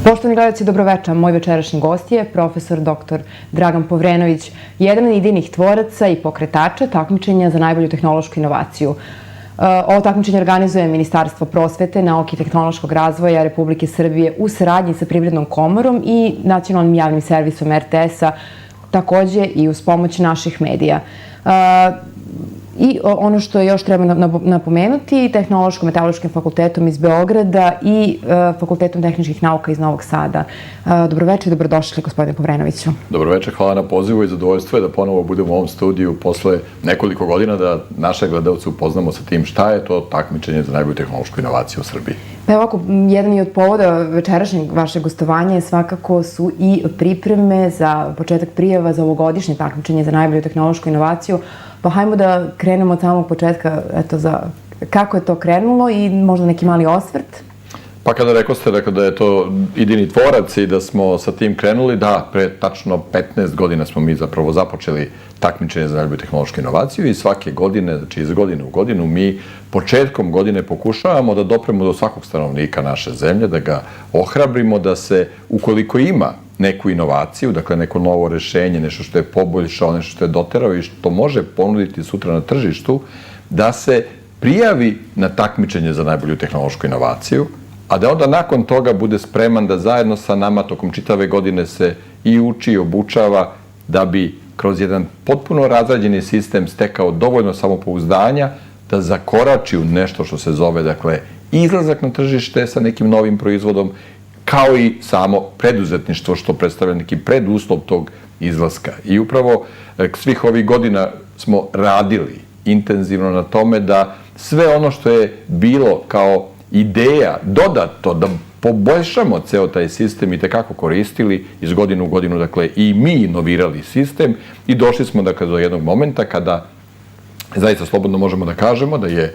Poštovani gledalci, dobroveče. Moj večerašnji gost je profesor dr. Dragan Povrenović, jedan od idejnih tvoraca i pokretača takmičenja za najbolju tehnološku inovaciju. Ovo takmičenje organizuje Ministarstvo prosvete, nauke i tehnološkog razvoja Republike Srbije u saradnji sa Privrednom komorom i Nacionalnim javnim servisom RTS-a, takođe i uz pomoć naših medija. I ono što još treba napomenuti, Tehnološko-metaloškim fakultetom iz Beograda i Fakultetom tehničkih nauka iz Novog Sada. Dobroveče i dobrodošli, gospodine Povrenoviću. Dobroveče, hvala na pozivu i zadovoljstvo je da ponovo budemo u ovom studiju posle nekoliko godina da naše gledalce upoznamo sa tim šta je to takmičenje za najbolju tehnološku inovaciju u Srbiji. Pa ovako, jedan i od povoda večerašnjeg vašeg gostovanja svakako su i pripreme za početak prijava za ovogodišnje takmičenje za najbolju tehnološku inovaciju. Pa hajmo da krenemo od samog početka, eto, za kako je to krenulo i možda neki mali osvrt. Pa kada rekoste da je to idejni tvorac i da smo sa tim krenuli, da, pre tačno 15 godina smo mi zapravo započeli takmičenje za najbolju tehnološku inovaciju i svake godine, znači iz godine u godinu, mi početkom godine pokušavamo da dopremo do svakog stanovnika naše zemlje, da ga ohrabrimo da se, ukoliko ima neku inovaciju, dakle neko novo rešenje, nešto što je poboljšao, nešto što je doterao i što može ponuditi sutra na tržištu, da se prijavi na takmičenje za najbolju tehnološku inovaciju, a da onda nakon toga bude spreman da zajedno sa nama tokom čitave godine se i uči i obučava da bi kroz jedan potpuno razrađeni sistem stekao dovoljno samopouzdanja da zakorači u nešto što se zove, dakle, izlazak na tržište sa nekim novim proizvodom, kao i samo preduzetništvo što predstavlja neki preduslov tog izlaska. I upravo svih ovih godina smo radili intenzivno na tome da sve ono što je bilo kao ideja dodato da poboljšamo ceo taj sistem i tekako koristili iz godinu u godinu, dakle i mi inovirali sistem i došli smo dakle do jednog momenta kada zaista slobodno možemo da kažemo da je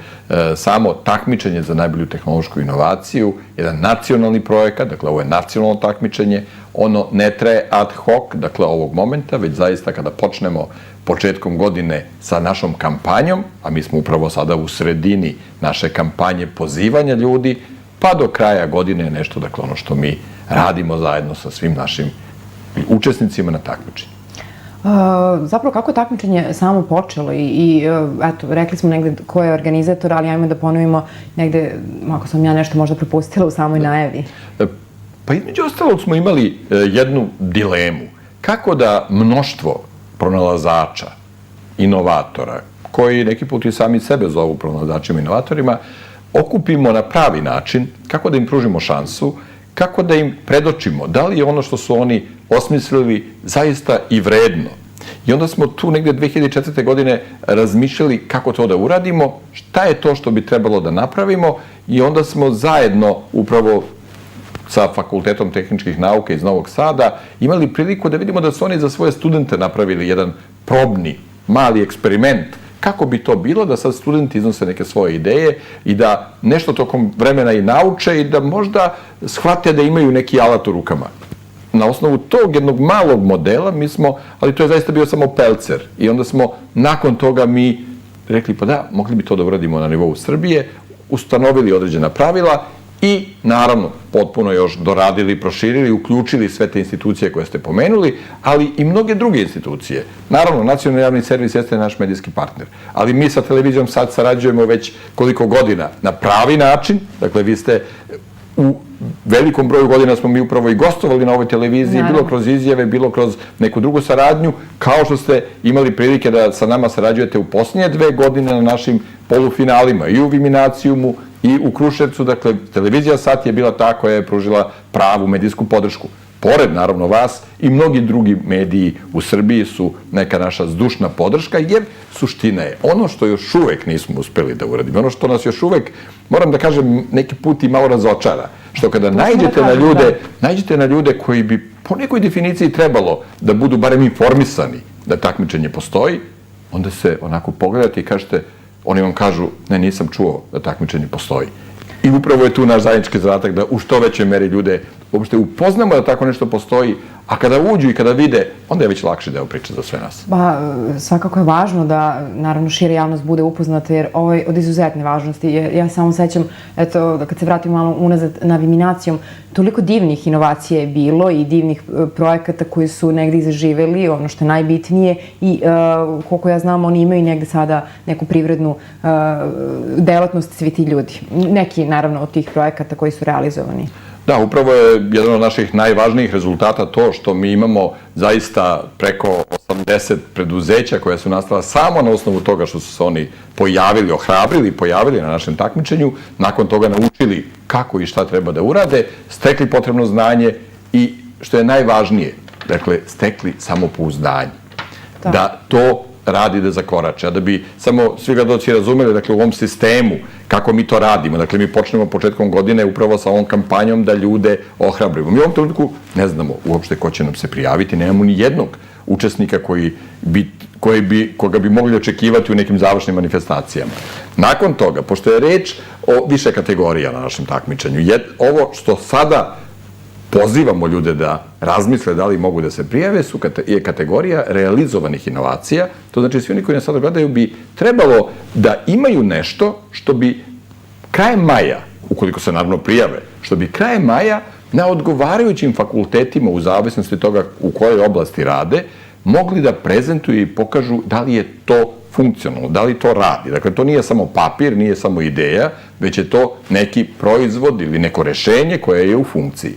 samo takmičenje za najbolju tehnološku inovaciju jedan nacionalni projekat, dakle ovo je nacionalno takmičenje, ono ne traje ad hoc, dakle ovog momenta, već zaista kada počnemo početkom godine sa našom kampanjom, a mi smo upravo sada u sredini naše kampanje pozivanja ljudi, pa do kraja godine je nešto, dakle ono što mi radimo zajedno sa svim našim učesnicima na takmičenju. Zapravo, kako je takmičenje samo počelo i eto, rekli smo negde ko je organizator, ali ajmo da ponovimo negde, ako sam ja nešto možda propustila u samoj najavi. Pa između ostalog smo imali jednu dilemu. Kako da mnoštvo pronalazača, inovatora, koji neki put i sami sebe zovu pronalazačima i inovatorima, okupimo na pravi način, kako da im pružimo šansu, kako da im predočimo da li je ono što su oni osmislili zaista i vredno. I onda smo tu negde 2004. godine razmišljali kako to da uradimo, šta je to što bi trebalo da napravimo i onda smo zajedno upravo sa Fakultetom tehničkih nauka iz Novog Sada imali priliku da vidimo da su oni za svoje studente napravili jedan probni, mali eksperiment. Kako bi to bilo da sad studenti iznose neke svoje ideje i da nešto tokom vremena i nauče i da možda shvate da imaju neki alat u rukama. Na osnovu tog jednog malog modela mi smo, ali to je zaista bio samo pelcer i onda smo nakon toga mi rekli pa da, mogli bi to da uradimo na nivou Srbije, ustanovili određena pravila i naravno potpuno još doradili, proširili, uključili sve te institucije koje ste pomenuli, ali i mnoge druge institucije. Naravno, Nacionalni javni servis jeste naš medijski partner, ali mi sa televizijom sad sarađujemo već koliko godina na pravi način, dakle vi ste u velikom broju godina smo mi upravo i gostovali na ovoj televiziji, bilo kroz izjave, bilo kroz neku drugu saradnju, kao što ste imali prilike da sa nama sarađujete u posljednje 2 godine na našim polufinalima i u Viminacijumu i u Kruševcu, dakle, televizija SAT je bila ta koja je pružila pravu medijsku podršku. Pored, naravno, vas i mnogi drugi mediji u Srbiji su neka naša zdušna podrška, jer suština je ono što još uvek nismo uspeli da uradimo, ono što nas još uvek, moram da kažem, neki put i malo razočara, što kada naiđete na ljude koji bi po nekoj definiciji trebalo da budu barem informisani da takmičenje postoji, onda se onako pogledate i kažete, oni vam kažu, ne, nisam čuo da takmičenje postoji. I upravo je tu naš zajednički zadatak da u što većoj meri ljude uopšte upoznamo da tako nešto postoji, A kada uđu i kada vide, onda je već lakši deo priče za sve nas. Pa, svakako je važno da, naravno, šira javnost bude upoznata, jer ovo je od izuzetne važnosti. Ja samo sećam, eto, kad se vratim malo unazad naviminacijom, toliko divnih inovacija je bilo i divnih projekata koji su negde i zaživeli, ono što je najbitnije, i koliko ja znam, oni imaju negde sada neku privrednu delatnost, svi ti ljudi. Neki, naravno, od tih projekata koji su realizovani. Da, upravo je jedan od naših najvažnijih rezultata to što mi imamo zaista preko 80 preduzeća koja su nastala samo na osnovu toga što su se oni pojavili, ohrabrili, pojavili na našem takmičenju, nakon toga naučili kako i šta treba da urade, stekli potrebno znanje i, što je najvažnije, dakle, stekli samopouzdanje. Da to radi da zakorače. A da bi samo svi gledaoci razumeli, dakle, u ovom sistemu, kako mi to radimo. Dakle, mi počnemo početkom godine upravo sa ovom kampanjom da ljude ohrabrimo. Mi u ovom trenutku ne znamo uopšte ko će nam se prijaviti, nemamo ni jednog učesnika koga bi mogli očekivati u nekim završnim manifestacijama. Nakon toga, pošto je reč o više kategorija na našem takmičenju, ovo što sada pozivamo ljude da razmisle da li mogu da se prijave je kategorija realizovanih inovacija. To znači svi oni koji nas sada gledaju bi trebalo da imaju nešto što bi krajem maja, ukoliko se naravno prijave, što bi krajem maja na odgovarajućim fakultetima u zavisnosti toga u kojoj oblasti rade, mogli da prezentuju i pokažu da li je to funkcionalno, da li to radi. Dakle, to nije samo papir, nije samo ideja, već je to neki proizvod ili neko rešenje koje je u funkciji.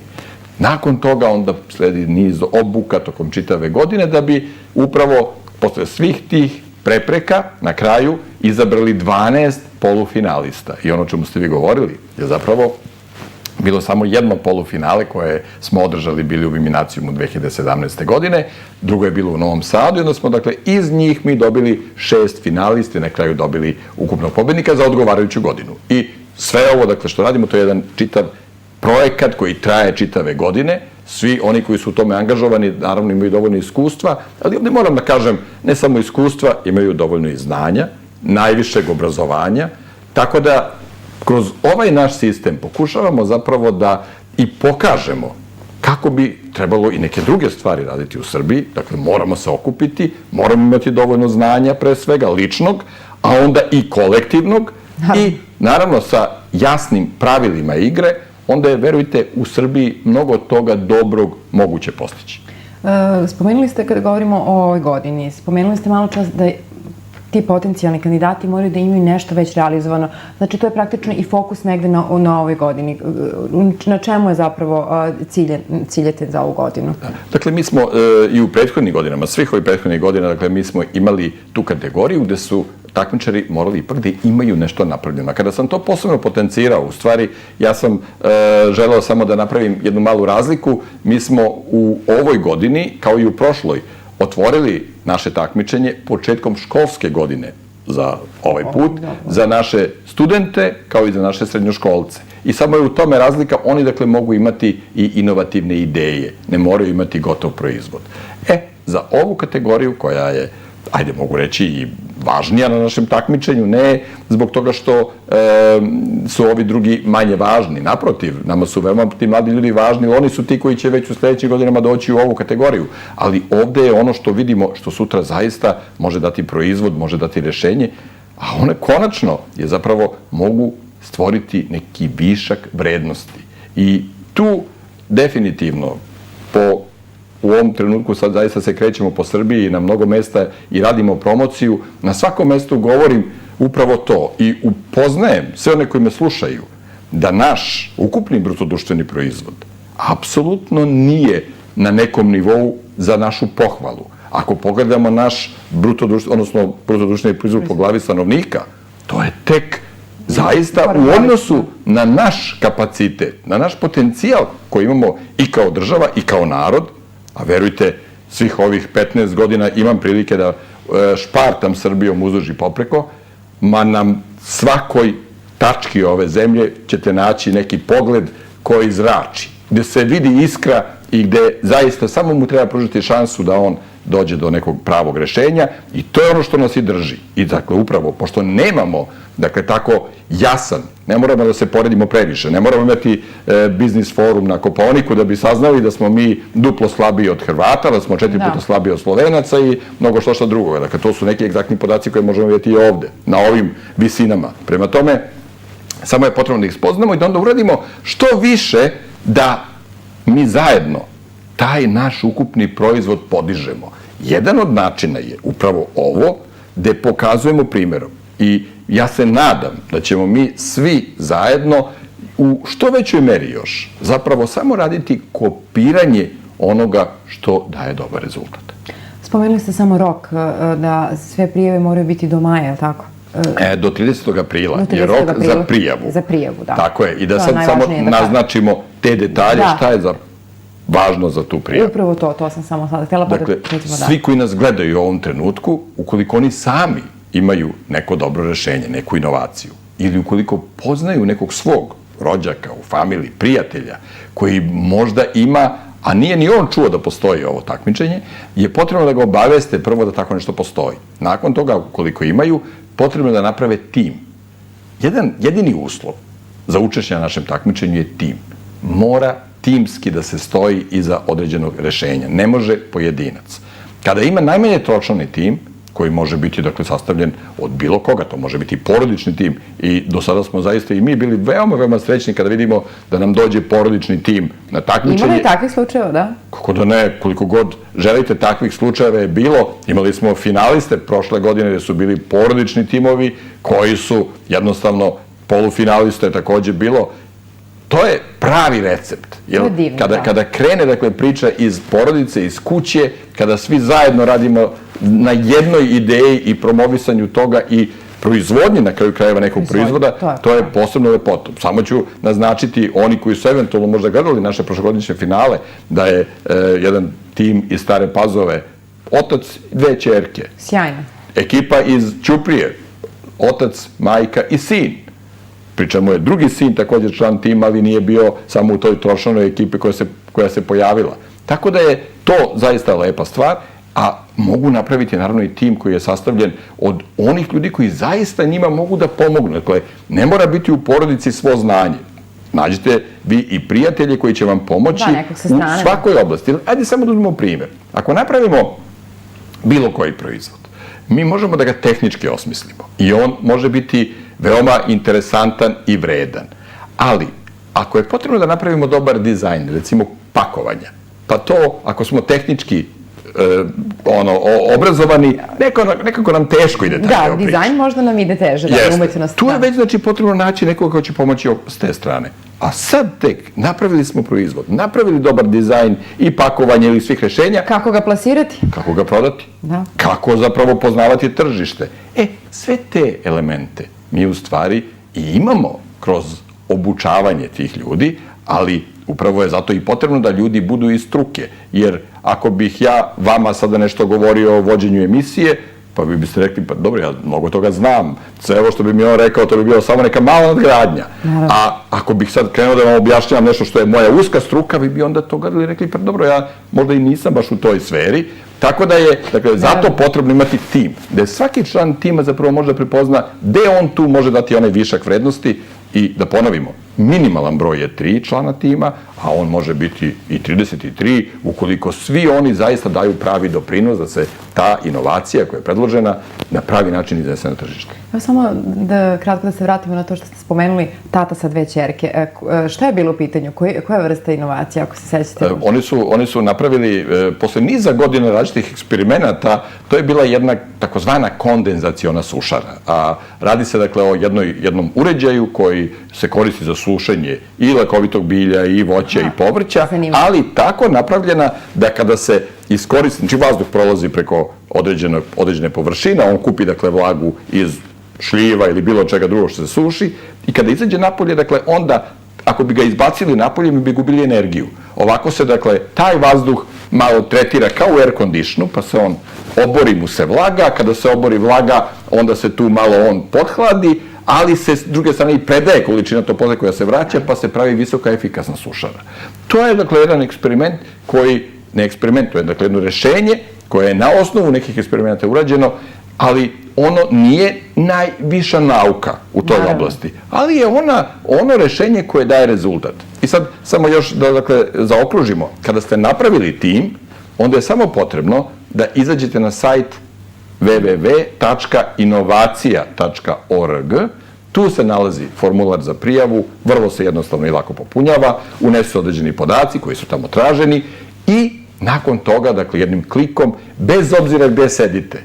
Nakon toga onda sledi niz obuka tokom čitave godine da bi upravo posle svih tih prepreka na kraju izabrali 12 polufinalista. I ono čemu ste vi govorili je zapravo bilo samo jedno polufinale koje smo održali bili u Viminacijumu 2017. godine, drugo je bilo u Novom Sadu i onda smo, dakle, iz njih mi dobili 6 finalista i na kraju dobili ukupnog pobednika za odgovarajuću godinu. I sve ovo, dakle, što radimo, to je jedan čitav projekat koji traje čitave godine. Svi oni koji su u tome angažovani, naravno, imaju dovoljno iskustva, ali ovdje moram da kažem, ne samo iskustva, imaju dovoljno i znanja, najvišeg obrazovanja, tako da kroz ovaj naš sistem pokušavamo zapravo da i pokažemo kako bi trebalo i neke druge stvari raditi u Srbiji. Dakle, moramo se okupiti, moramo imati dovoljno znanja, pre svega ličnog, a onda i kolektivnog i, naravno, sa jasnim pravilima igre, onda je, verujte, u Srbiji mnogo toga dobrog moguće postići. Spomenuli ste, kada govorimo o ovoj godini, spomenuli ste malo čas da ti potencijalni kandidati moraju da imaju nešto već realizovano. Znači, to je praktično i fokus negde na ovoj godini. Na čemu je zapravo ciljete za ovu godinu? Dakle, mi smo i u prethodnim godinama, svih ovih prethodnih godina, dakle, mi smo imali tu kategoriju gde su takmičari morali ipak da imaju nešto napravljeno. Kada sam to posebno potencirao, u stvari, ja sam želeo samo da napravim jednu malu razliku. Mi smo u ovoj godini, kao i u prošloj, otvorili naše takmičenje početkom školske godine za ovaj put, za naše studente, kao i za naše srednjoškolce. I samo je u tome razlika, oni, dakle, mogu imati i inovativne ideje, ne moraju imati gotov proizvod. Za ovu kategoriju, koja je, ajde, mogu reći, i važnija na našem takmičenju, ne zbog toga što su ovi drugi manje važni. Naprotiv, nama su veoma ti mladi ljudi važni, oni su ti koji će već u sledećim godinama doći u ovu kategoriju. Ali ovde je ono što vidimo, što sutra zaista može dati proizvod, može dati rešenje, a one konačno je zapravo mogu stvoriti neki višak vrednosti. I tu definitivno u ovom trenutku sad zaista se krećemo po Srbiji na mnogo mesta i radimo promociju. Na svakom mestu govorim upravo to i upoznajem sve one koji me slušaju da naš ukupni brutodruštveni proizvod apsolutno nije na nekom nivou za našu pohvalu. Ako pogledamo naš brutodruštveni proizvod po glavi stanovnika, to je tek zaista u odnosu na naš kapacitet, na naš potencijal koji imamo i kao država i kao narod. A verujte, svih ovih 15 godina imam prilike da špartam Srbijom uzduž i popreko, ma na svakoj tački ove zemlje ćete naći neki pogled koji zrači, gde se vidi iskra i gde zaista samo mu treba pružiti šansu da on dođe do nekog pravog rešenja i to je ono što nas i drži. I dakle, upravo, pošto nemamo, dakle, tako jasan, ne moramo da se poredimo previše, ne moramo imati biznis forum na Kopaoniku da bi saznali da smo mi duplo slabiji od Hrvata, da smo 4 puta slabiji od Slovenaca i mnogo što drugoga. Dakle, to su neki egzaktni podaci koje možemo vidjeti i ovde, na ovim visinama. Prema tome, samo je potrebno da ih spoznamo i da onda uradimo što više da mi zajedno taj naš ukupni proizvod podižemo. Jedan od načina je upravo ovo, gde pokazujemo primjerom. I ja se nadam da ćemo mi svi zajedno u što većoj meri još zapravo samo raditi kopiranje onoga što daje dobar rezultat. Spomenuli ste samo rok, da sve prijave moraju biti do maja, je li tako? Do 30. aprila je rok za prijavu. Za prijavu, da. Tako je. I da sad samo naznačimo te detalje šta je važno za tu prijavu. Upravo to sam samo sada htjela pa da dakle, nećemo dalje. svi koji nas gledaju u ovom trenutku, ukoliko oni sami imaju neko dobro rešenje, neku inovaciju, ili ukoliko poznaju nekog svog rođaka u familiji, prijatelja, koji možda ima, a nije ni on čuo da postoji ovo takmičenje, je potrebno da ga obaveste prvo da tako nešto postoji. Nakon toga, ukoliko imaju, potrebno je da naprave tim. Jedini uslov za učešće na našem takmičenju je tim. Mora timski da se stoji iza određenog rešenja. Ne može pojedinac. Kada ima najmanje tročlani tim, koji može biti, dakle, sastavljen od bilo koga, to može biti porodični tim i do sada smo zaista i mi bili veoma, veoma srećni kada vidimo da nam dođe porodični tim na takmičenje. Imali takvih slučajeva, da? Kako da ne, koliko god želite, takvih slučajeva je bilo. Imali smo finaliste prošle godine gde su bili porodični timovi koji su jednostavno polufinaliste takođe bilo. To je pravi recept. Kada krene, dakle, priča iz porodice, iz kuće, kada svi zajedno radimo na jednoj ideji i promovisanju toga i proizvodnji na kraju krajeva nekog proizvoda, to je posebno lepoto. Samo ću naznačiti oni koji su eventualno možda gledali naše prošlogodišnje finale, da je jedan tim iz Stare Pazove, otac, 2 ćerke. Sjajno. Ekipa iz Ćuprije, otac, majka i sin. Pri čemu je drugi sin također član tima, ali nije bio samo u toj trošanoj ekipi koja se pojavila. Tako da je to zaista lepa stvar, a mogu napraviti naravno i tim koji je sastavljen od onih ljudi koji zaista njima mogu da pomognu. Dakle, ne mora biti u porodici svo znanje. Nađite vi i prijatelje koji će vam pomoći u svakoj oblasti. Ajde samo da uzmemo primjer. Ako napravimo bilo koji proizvod, mi možemo da ga tehnički osmislimo i on može biti veoma interesantan i vredan. Ali, ako je potrebno da napravimo dobar dizajn, recimo pakovanja, pa to, ako smo tehnički obrazovani, nekako nam teško ide taj deo priče. Da, dizajn možda nam ide teže. Tu je već, znači, potrebno naći nekoga ko će pomoći s te strane. A sad tek napravili smo proizvod, napravili dobar dizajn i pakovanje ili svih rešenja. Kako ga plasirati? Kako ga prodati? Kako zapravo poznavati tržište? Sve te elemente mi u stvari i imamo kroz obučavanje tih ljudi, ali upravo je zato i potrebno da ljudi budu iz struke. Jer ako bih ja vama sada nešto govorio o vođenju emisije, pa vi biste rekli, pa dobro, ja mnogo toga znam. Sve ovo što bi mi on rekao, to bi bilo samo neka mala nadgradnja. A ako bih sad krenuo da vam objašnjavam nešto što je moja uska struka, vi bi onda to gledali i rekli, pa dobro, ja možda i nisam baš u toj sferi. Tako da je, dakle, zato potrebno imati tim, gde svaki član tima zapravo može da prepozna gde on tu može dati onaj višak vrednosti i da ponovimo, minimalan broj je 3 člana tima, a on može biti i 33, ukoliko svi oni zaista daju pravi doprinos da se ta inovacija koja je predložena na pravi način iznese na tržište. Samo da kratko da se vratimo na to što ste spomenuli, tata sa 2 ćerke. Šta je bilo u pitanju? Koja vrsta inovacija, ako se sećate? Oni su napravili, posle niza godina različitih eksperimenata, to je bila jedna takozvana kondenzaciona sušara. Radi se, dakle, o jednom uređaju koji se koristi za sušenje i lekovitog bilja, i voća, i povrća, ali tako napravljena da kada se iskoristi, znači vazduh prolazi preko određene površine, on kupi, dakle, vlagu iz šljiva ili bilo čega drugo što se suši i kada izađe napolje, dakle, onda, ako bi ga izbacili napolje, mi bi gubili energiju. Ovako se, dakle, taj vazduh malo tretira kao u air conditionu, pa se on obori mu se vlaga, kada se obori vlaga, onda se tu malo on pothladi, ali se s druge strane i predaje količina toplote koja se vraća, pa se pravi visoka efikasna sušara. To je, dakle, jedan eksperiment koji, ne eksperiment, to je, dakle, jedno rešenje koje je na osnovu nekih eksperimenta urađeno, ali ono nije najviša nauka u toj oblasti, ali je ono rešenje koje daje rezultat. I sad, samo još da zaokružimo, kada ste napravili tim, onda je samo potrebno da izađete na sajt www.inovacija.org. Tu se nalazi formular za prijavu, vrlo se jednostavno i lako popunjava, unesu određeni podaci koji su tamo traženi i nakon toga, dakle, jednim klikom, bez obzira gde sedite,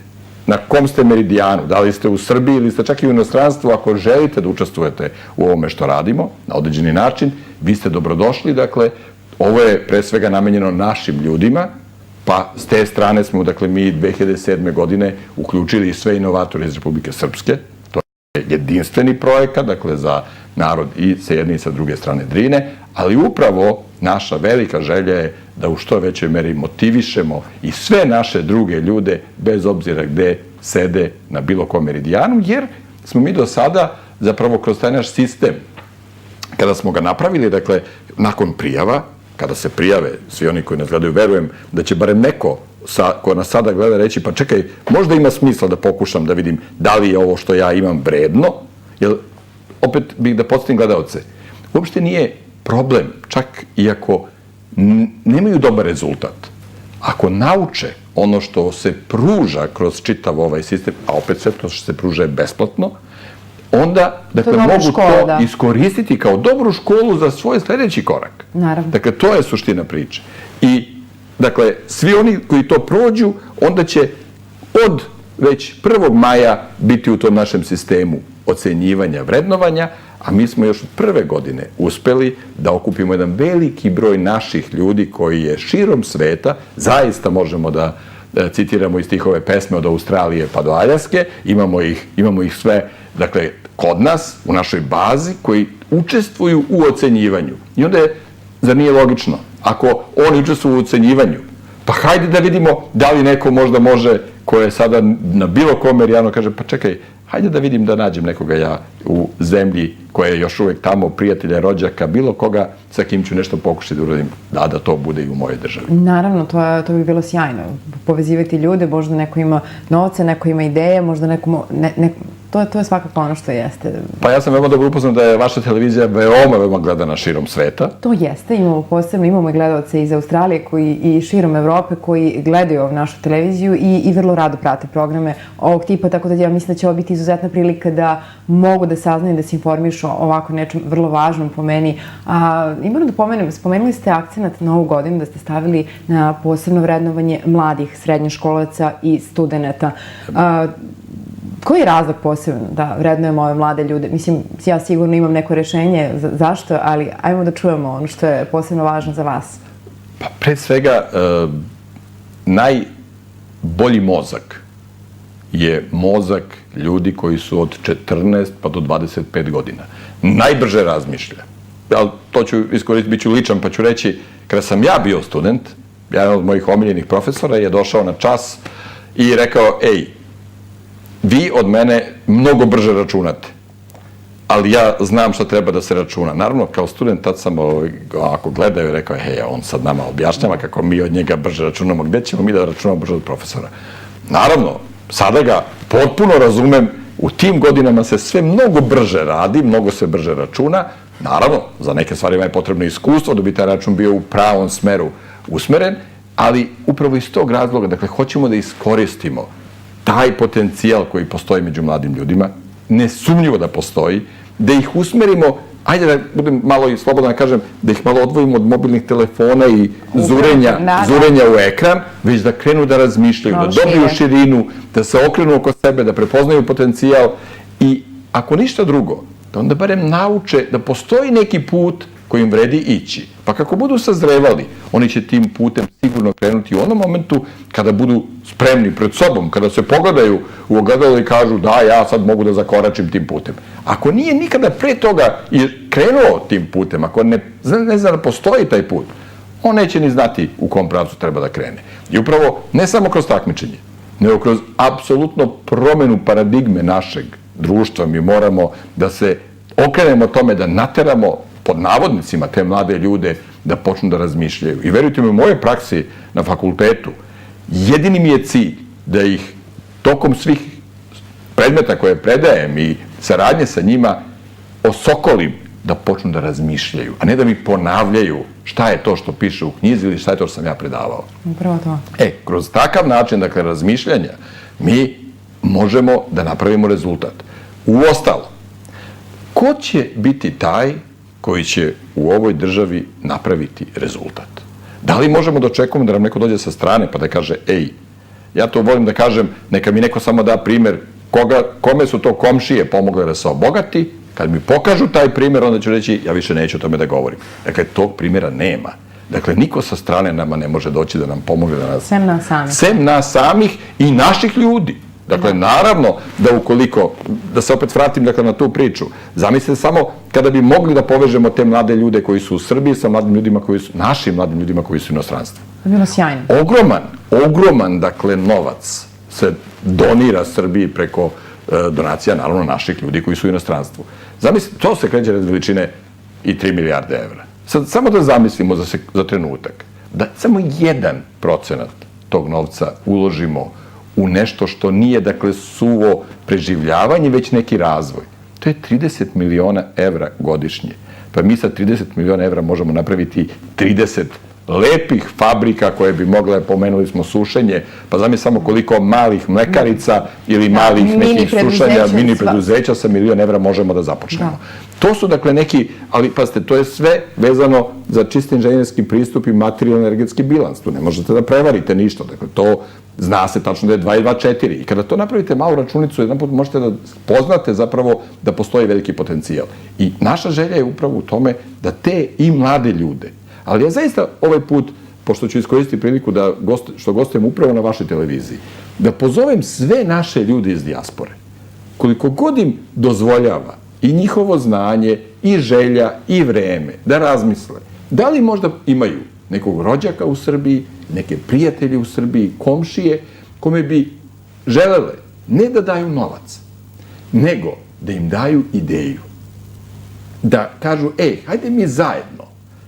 na kom ste meridijanu, da li ste u Srbiji ili ste čak i u inostranstvu, ako želite da učestvujete u ovome što radimo, na određeni način, vi ste dobrodošli, dakle, ovo je pre svega namenjeno našim ljudima, pa s te strane smo, dakle, mi 2007. godine uključili sve inovatore iz Republike Srpske. To je jedinstveni projekat, dakle, za narod i sa jedne i sa druge strane Drine, ali upravo naša velika želja je da u što većoj meri motivišemo i sve naše druge ljude, bez obzira gde sede na bilo kom meridijanu, jer smo mi do sada, zapravo kroz taj naš sistem, kada smo ga napravili, dakle, nakon prijava, kada se prijave svi oni koji nas gledaju, verujem da će barem neko ko nas sada gleda reći, pa čekaj, možda ima smisla da pokušam da vidim da li je ovo što ja imam vredno, jer opet bih da podsjetim gledaoce, uopšte nije problem, čak i ako nemaju dobar rezultat. Ako nauče ono što se pruža kroz čitav ovaj sistem, a opet sve to što se pruža je besplatno, onda, dakle, mogu to iskoristiti kao dobru školu za svoj sljedeći korak. Naravno. Dakle, to je suština priče. I, dakle, svi oni koji to prođu, onda će od već 1. maja biti u tom našem sistemu ocenjivanja, vrednovanja, a mi smo još od prve godine uspeli da okupimo jedan veliki broj naših ljudi koji je širom sveta, zaista možemo da citiramo iz tih ove pesme od Australije pa do Aljaske, imamo ih sve, dakle, kod nas, u našoj bazi, koji učestvuju u ocenjivanju. I onda je, zar nije logično, ako oni učestvuju u ocenjivanju, pa hajde da vidimo da li neko možda može, ko je sada na bilo kom meridijanu, kaže, pa čekaj, hajde da vidim da nađem nekoga ja u zemlji koja je još uvek tamo, prijatelja, rođaka, bilo koga sa kim ću nešto pokušati da uradim, da to bude i u mojoj državi. Naravno, to bi bilo sjajno. Povezivati ljude, možda neko ima novce, neko ima ideje, možda neko... To je svakako ono što jeste. Pa ja sam veoma dobro upoznat da je vaša televizija veoma gledana širom sveta. To jeste, imamo i gledalce iz Australije i širom Evrope koji gledaju našu televiziju i vrlo rado prate programe ovog tipa, tako da ja mislim da će ovo biti izuzetna prilika da mogu da saznaju, da se informišu o ovako nečem vrlo važnom po meni. Moram da pomenem, spomenuli ste akcenat na ovu godinu da ste stavili na posebno vrednovanje mladih srednjoškolaca i studenta. Koji je razlog posebno da vrednujemo ove mlade ljude? Mislim, ja sigurno imam neko rešenje zašto, ali ajmo da čujemo ono što je posebno važno za vas. Pa pre svega, najbolji mozak je mozak ljudi koji su od 14 pa do 25 godina. Najbrže razmišlja. To ću iskoristiti, bit ću ličan, pa ću reći, kada sam ja bio student, jedan od mojih omiljenih profesora je došao na čas i rekao, vi od mene mnogo brže računate, ali ja znam šta treba da se računa. Naravno, kao student, tad sam ako gledaju, rekao, on sad nama objašnjava kako mi od njega brže računamo, gde ćemo mi da računamo brže od profesora. Naravno, sada ga potpuno razumem, u tim godinama se sve mnogo brže radi, mnogo se brže računa. Naravno, za neke stvari je potrebno iskustvo da bi taj račun bio u pravom smeru usmeren, ali upravo iz tog razloga, dakle, hoćemo da iskoristimo taj potencijal koji postoji među mladim ljudima, nesumnjivo da postoji, da ih usmerimo, ajde da budem malo i slobodan da kažem, da ih malo odvojimo od mobilnih telefona i zurenja u ekran, već da krenu da razmišljaju, da dobiju širinu, da se okrenu oko sebe, da prepoznaju potencijal i ako ništa drugo, da onda barem nauče da postoji neki put kojim vredi ići. Pa kako budu sazrevali, oni će tim putem sigurno krenuti u onom momentu kada budu spremni pred sobom, kada se pogledaju u ogledalo i kažu da, ja sad mogu da zakoračim tim putem. Ako nije nikada pre toga krenuo tim putem, ako ne zna da postoji taj put, on neće ni znati u kom pravcu treba da krene. I upravo, ne samo kroz takmičenje, nego kroz apsolutno promenu paradigme našeg društva, mi moramo da se okrenemo tome, da nateramo pod navodnicima te mlade ljude da počnu da razmišljaju. I verujte mi, u mojoj praksi na fakultetu jedini mi je cilj da ih tokom svih predmeta koje predajem i saradnje sa njima osokolim da počnu da razmišljaju, a ne da mi ponavljaju šta je to što piše u knjizi ili šta je to što sam ja predavao. Upravo to. Kroz takav način, dakle, razmišljanja, mi možemo da napravimo rezultat. Uostalom, ko će biti taj koji će u ovoj državi napraviti rezultat? Da li možemo da očekujemo da nam neko dođe sa strane pa da kaže, ja to volim da kažem, neka mi neko samo da primer kome su to komšije pomogle da se obogati, kad mi pokažu taj primer, onda ću reći, ja više neću o tome da govorim. Dakle, tog primjera nema. Dakle, niko sa strane nama ne može doći da nam pomogne da nas... Sem nas samih. Sem nas samih i naših ljudi. Dakle, naravno da ukoliko, da se opet vratim na tu priču, zamislite samo kada bi mogli da povežemo te mlade ljude koji su u Srbiji sa mladim ljudima koji su, našim mladim ljudima koji su u inostranstvu. To je bilo sjajno. Ogroman, dakle, novac se donira Srbiji preko donacija, naravno, naših ljudi koji su u inostranstvu. Zamislite, to se kreće od veličine i 3 milijarde evra. Sad, samo da zamislimo za trenutak, da samo 1% tog novca uložimo u nešto što nije, dakle, suvo preživljavanje, već neki razvoj. To je 30 miliona evra godišnje. Pa mi sa 30 miliona evra možemo napraviti 30 lepih fabrika koje bi mogle, pomenuli smo sušenje, pa zamisli samo koliko malih mlekarica ili malih nekih sušanja, mini preduzeća sa milion evra možemo da započnemo. To su, dakle, neki, ali pazite, to je sve vezano za čisti inženjerski pristup i materijalno-energetski bilans. Tu ne možete da prevarite ništa. Dakle, to zna se tačno da je 2 i 2 4. I kada to napravite malu računicu, jedan put možete da poznate zapravo da postoji veliki potencijal. I naša želja je upravo u tome da te i mlade ljude, ali ja zaista ovaj put, pošto ću iskoristiti priliku što gostujem upravo na vašoj televiziji, da pozovem sve naše ljude iz dijaspore, koliko god im dozvoljava i njihovo znanje, i želja, i vreme, da razmisle. Da li možda imaju nekog rođaka u Srbiji, neke prijatelje u Srbiji, komšije, kome bi želele ne da daju novac, nego da im daju ideju. Da kažu, hajde mi zajedno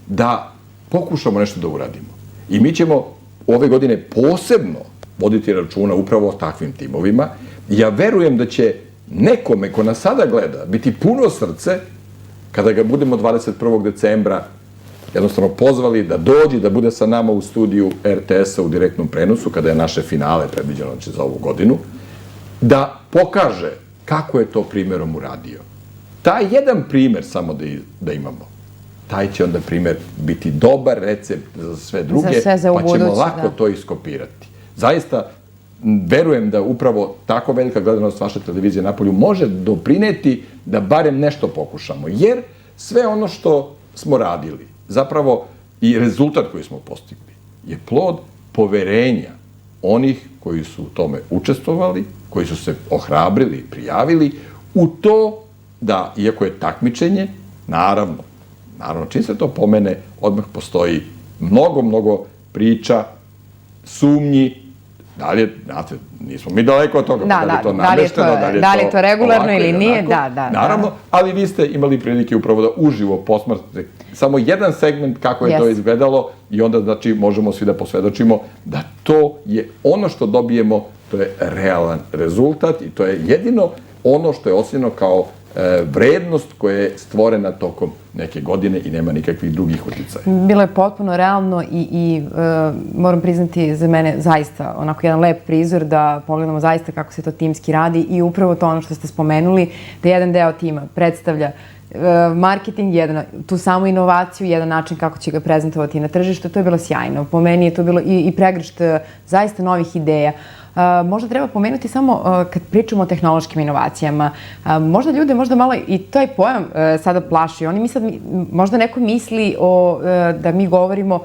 da pokušamo nešto da uradimo. I mi ćemo ove godine posebno voditi računa upravo o takvim timovima. Ja verujem da će nekome ko nas sada gleda biti puno srce kada ga budemo 21. decembra jednostavno pozvali da dođe, da bude sa nama u studiju RTS-a u direktnom prenosu, kada je naše finale predviđeno za ovu godinu, da pokaže kako je to primjerom uradio. Taj jedan primer samo da imamo, taj će onda primer biti dobar recept za sve druge, pa ćemo lako to iskopirati. Zaista, verujem da upravo tako velika gledanost vaše televizije napolju može doprineti da barem nešto pokušamo, jer sve ono što smo radili, zapravo i rezultat koji smo postigli, je plod poverenja onih koji su u tome učestvovali, koji su se ohrabrili, prijavili, u to da, iako je takmičenje, naravno, čim se to pomene, odmah postoji mnogo priča, sumnji, da li je, znate, nismo mi daleko od toga, da li je to namešteno, da li je to regularno ili nije, da. Naravno, ali vi ste imali prilike upravo da uživo posmatrate samo jedan segment kako je to izgledalo i onda, znači, možemo svi da posvedočimo da to je ono što dobijemo, to je realan rezultat i to je jedino ono što je ocenjeno kao vrednost koja je stvorena tokom neke godine i nema nikakvih drugih uticaja. Bilo je potpuno realno i moram priznati za mene zaista onako jedan lep prizor da pogledamo zaista kako se to timski radi i upravo to ono što ste spomenuli, da jedan deo tima predstavlja marketing, tu samu inovaciju, jedan način kako će ga prezentovati na tržištu, to je bilo sjajno. Po meni je to bilo i pregršt zaista novih ideja. Možda treba pomenuti samo kad pričamo o tehnološkim inovacijama. Možda ljude možda malo i taj pojam sada plaši. Možda neko misli da mi govorimo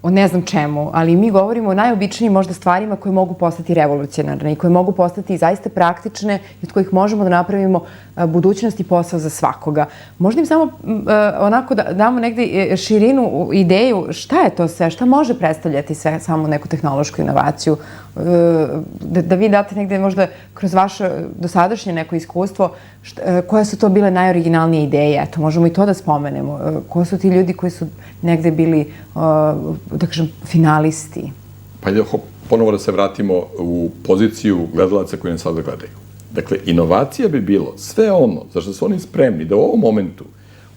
o ne znam čemu, ali mi govorimo o najobičnijim možda stvarima koje mogu postati revolucionarne i koje mogu postati zaista praktične i od kojih možemo da napravimo budućnost i posao za svakoga. Možda im samo onako da damo negde širinu, ideju šta je to sve, šta može predstavljati sve samo neku tehnološku inovaciju, da vi date negde možda kroz vaše dosadašnje neko iskustvo koje su to bile najoriginalnije ideje. Eto, možemo i to da spomenemo. Ko su ti ljudi koji su negde bili, da kažem, finalisti? Pa ponovo da se vratimo u poziciju gledalaca koji nas sada gledaju. Dakle, inovacija bi bilo sve ono za što su oni spremni da u ovom momentu,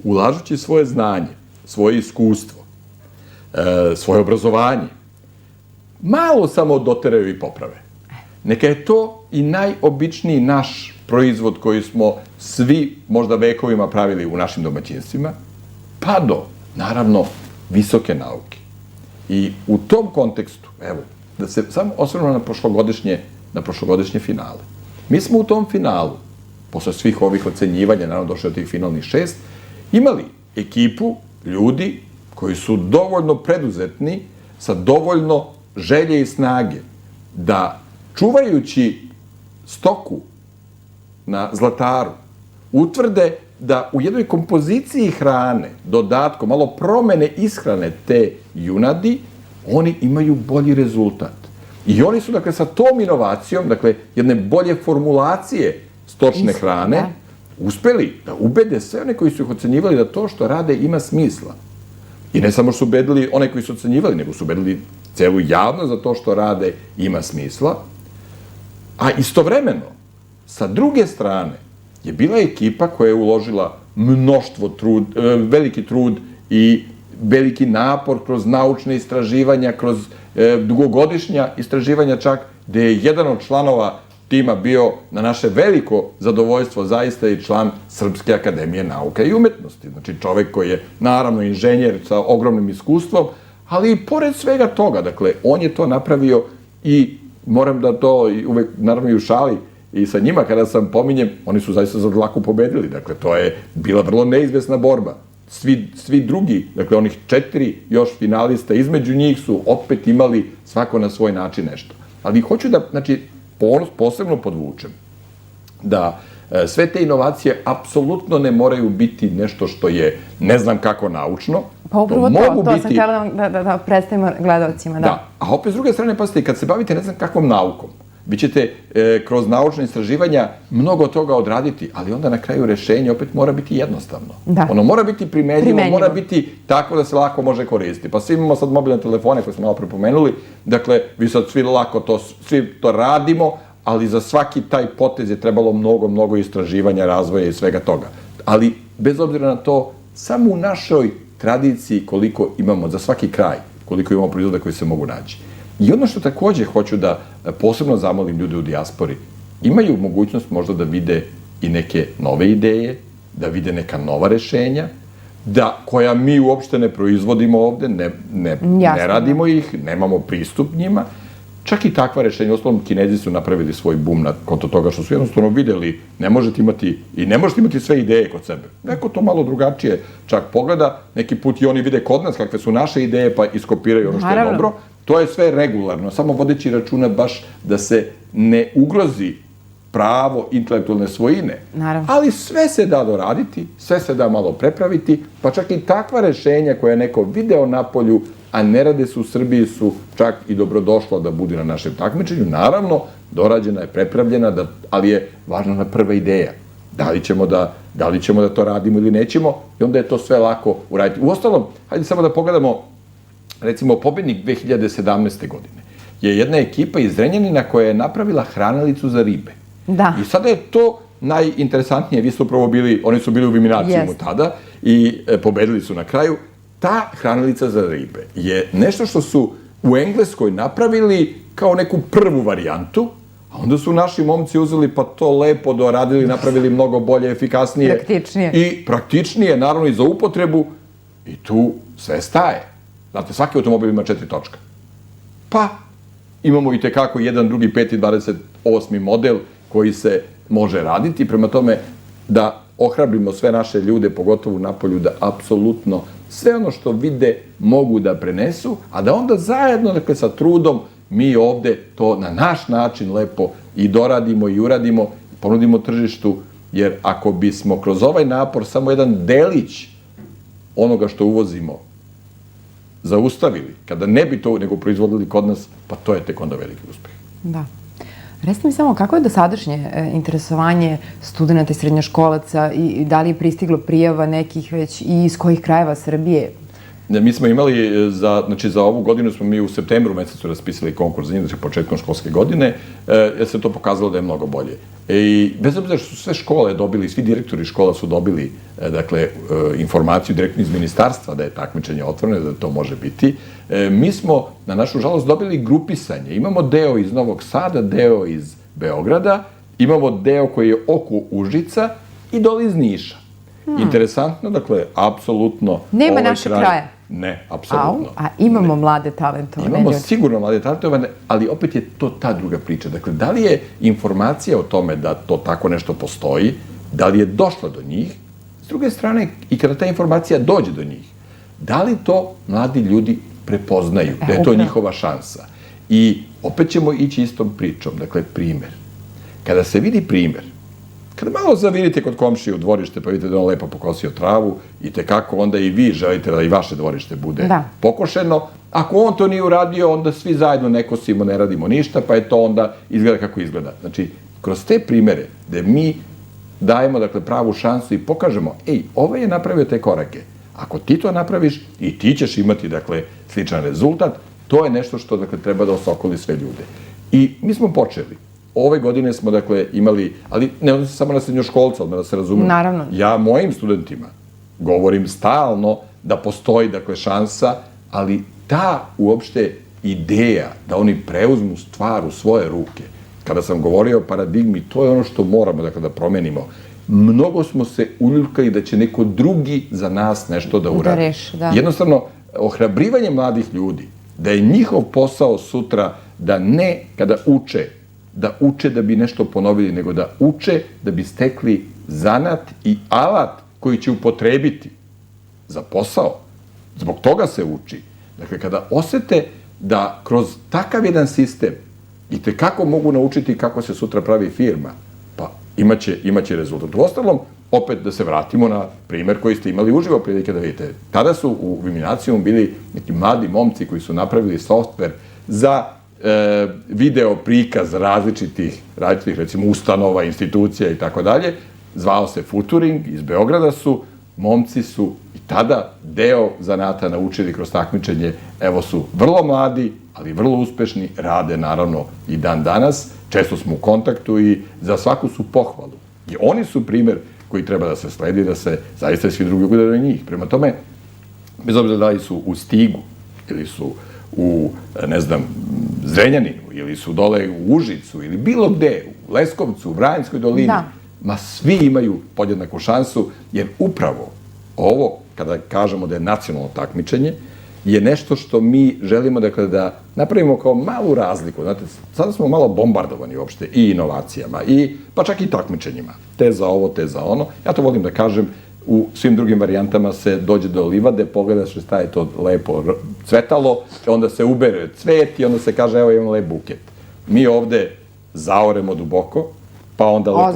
ulažući svoje znanje, svoje iskustvo, svoje obrazovanje, malo samo doteraju i poprave. Neka je to i najobičniji naš proizvod koji smo svi možda vekovima pravili u našim domaćinstvima, pa do, naravno, visoke nauke. I u tom kontekstu, evo, da se samo osvrnemo na prošlogodišnje finale. Mi smo u tom finalu, posle svih ovih ocenjivanja, naravno došli od tih finalnih 6, imali ekipu ljudi koji su dovoljno preduzetni, sa dovoljno želje i snage, da čuvajući stoku na Zlataru, utvrde da u jednoj kompoziciji hrane, dodatkom, malo promene ishrane te junadi, oni imaju bolji rezultat. I oni su, dakle, sa tom inovacijom, dakle, jedne bolje formulacije stočne hrane, uspeli da ubede sve one koji su ih ocenjivali da to što rade ima smisla. I ne samo što su ubedili one koji su ocenjivali, nego su ubedili celu javnost za to što rade ima smisla. A istovremeno, sa druge strane, je bila ekipa koja je uložila veliki trud i veliki napor kroz naučne istraživanja, kroz dugogodišnja istraživanja čak, gde je jedan od članova tima bio na naše veliko zadovoljstvo zaista i član Srpske akademije nauka i umetnosti. Znači čovek koji je naravno inženjer sa ogromnim iskustvom, ali i pored svega toga, dakle, on je to napravio i moram da to uvek, naravno i u šali, i sa njima kada sam pominjem, oni su zaista za dlaku pobedili. Dakle, to je bila vrlo neizvesna borba. Svi drugi, dakle, onih 4 još finalista, između njih su opet imali svako na svoj način nešto. Ali hoću da, znači, posebno podvučem da sve te inovacije apsolutno ne moraju biti nešto što je ne znam kako naučno. Pa upravo to sam htjela da predstavimo gledalcima. Da, a opet s druge strane, pazite, kad se bavite ne znam kakvom naukom, vi ćete kroz naučne istraživanja mnogo toga odraditi, ali onda na kraju rešenje opet mora biti jednostavno. Ono mora biti primenjivo, mora biti tako da se lako može koristiti. Pa svi imamo sad mobilne telefone koje smo malo prepomenuli, dakle, vi sad svi to radimo, ali za svaki taj potez je trebalo mnogo istraživanja, razvoja i svega toga. Ali, bez obzira na to, samo u našoj tradiciji koliko imamo, za svaki kraj, koliko imamo proizvoda koji se mogu naći. I ono što takođe hoću da posebno zamolim ljude u dijaspori, imaju mogućnost možda da vide i neke nove ideje, da vide neka nova rešenja, koja mi uopšte ne proizvodimo ovde, ne radimo ih, nemamo pristup njima. Čak i takva rešenja, ostalom Kinezi su napravili svoj bum na konto toga što su jednostavno videli, ne možete imati sve ideje kod sebe. Neko to malo drugačije čak pogleda, neki put i oni vide kod nas kakve su naše ideje pa iskopiraju ono što je dobro. To je sve regularno, samo vodeći računa baš da se ne ugrozi pravo intelektualne svojine. Ali sve se da doraditi, sve se da malo prepraviti, pa čak i takva rešenja koja je neko video napolju, a ne rade se u Srbiji, su čak i dobrodošla da bude na našem takmičenju. Naravno, dorađena je, prepravljena, ali je važna na prva ideja. Da li ćemo da to radimo ili nećemo, i onda je to sve lako uraditi. Uostalom, hajde samo da pogledamo, recimo, pobednik 2017. godine je jedna ekipa iz Zrenjanina koja je napravila hranilicu za ribe. I sada je to najinteresantnije, vi ste upravo bili, oni su bili u Viminacijumu tada i pobedili su na kraju. Ta hranilica za ribe je nešto što su u Engleskoj napravili kao neku prvu varijantu, a onda su naši momci uzeli pa to lepo doradili, napravili mnogo bolje, efikasnije. I praktičnije, naravno i za upotrebu, i tu sve staje. Znate, svaki automobil ima 4 točka. Pa imamo i tekako 1, 2, 5, 28. model koji se može raditi. Prema tome, da ohrabrimo sve naše ljude, pogotovo napolju, da apsolutno sve ono što vide mogu da prenesu, a da onda zajedno, dakle, sa trudom, mi ovde to na naš način lepo i doradimo i uradimo, ponudimo tržištu, jer ako bismo kroz ovaj napor samo jedan delić onoga što uvozimo zaustavili, kada ne bi to nego proizvodili kod nas, pa to je tek onda veliki uspeh. Da. Recite mi samo, kako je dosadašnje interesovanje studenta i srednjoškolaca i da li je pristiglo prijava nekih već i iz kojih krajeva Srbije? Mi smo imali, za ovu godinu smo mi u septembru mesecu raspisali konkurs za njih, znači početkom školske godine, jer se to pokazalo da je mnogo bolje. I bez obzira što su sve škole dobili, svi direktori škola su dobili, dakle, informaciju direktno iz ministarstva da je takmičenje otvoreno, da to može biti, mi smo, na našu žalost, dobili grupisanje. Imamo deo iz Novog Sada, deo iz Beograda, imamo deo koji je oko Užica i dole iz Niša. Interesantno, dakle, apsolutno... Nema našeg kraja. Ne, apsolutno. A imamo mlade talentovane Imamo ljudi. sigurno mlade talentovane, ali opet je to ta druga priča. Dakle, da li je informacija o tome da to tako nešto postoji, da li je došla do njih, s druge strane, i kada ta informacija dođe do njih, da li to mladi ljudi prepoznaju, da je to njihova šansa. I opet ćemo ići istom pričom, dakle, primer. Kada se vidi primer, kada malo zavirite kod komšije u dvorište pa vidite da on lepo pokosio travu i tekako onda i vi želite da i vaše dvorište bude pokošeno. Ako on to nije uradio, onda svi zajedno ne kosimo, ne radimo ništa, pa je to onda izgleda kako izgleda. Znači, kroz te primere gde mi dajemo, dakle, pravu šansu i pokažemo, ovaj je napravio te korake. Ako ti to napraviš i ti ćeš imati, dakle, sličan rezultat, to je nešto što, dakle, treba da osokoli sve ljude. I mi smo počeli. Ove godine smo, dakle, imali, ali ne odnosi samo na srednjoškolca, odmah da se razumemo. Naravno. Ja mojim studentima govorim stalno da postoji, dakle, šansa, ali ta uopšte ideja da oni preuzmu stvar u svoje ruke, kada sam govorio o paradigmi, to je ono što moramo, dakle, da promenimo. Mnogo smo se uljuljkali da će neko drugi za nas nešto da uradi. Da reši, da. Jednostavno, ohrabrivanje mladih ljudi, da je njihov posao sutra da ne kada uče da bi nešto ponovili, nego da uče da bi stekli zanat i alat koji će upotrebiti za posao. Zbog toga se uči. Dakle, kada osete da kroz takav jedan sistem itekako mogu naučiti kako se sutra pravi firma, pa imaće rezultat. U ostalom, opet da se vratimo na primer koji ste imali uživo prilike da vidite. Tada su u Viminacijum bili neki mladi momci koji su napravili softver za video prikaz različitih, recimo, ustanova, institucija i tako dalje. Zvao se Futuring, iz Beograda su, momci su i tada deo zanata naučili kroz takmičenje. Evo su vrlo mladi, ali vrlo uspešni, rade naravno i dan danas. Često smo u kontaktu i za svaku su pohvalu. I oni su primer koji treba da se sledi, da se zaista svi drugi ugledaju na njih. Prema tome, bez obzira da li su u Stigu ili su u, ne znam, Zrenjaninu, ili su dole u Užicu, ili bilo gde, u Leskovcu, u Vranjskoj dolini, ma svi imaju podjednaku šansu, jer upravo ovo, kada kažemo da je nacionalno takmičenje, je nešto što mi želimo, dakle, da napravimo kao malu razliku. Znate, sada smo malo bombardovani uopšte i inovacijama, pa čak i takmičenjima. Te za ovo, te za ono. Ja to volim da kažem, u svim drugim varijantama se dođe do livade, pogledaš šta je to lepo cvetalo, onda se ubere cvet i onda se kaže, evo imam lep buket. Mi ovde zaoremo duboko, pa onda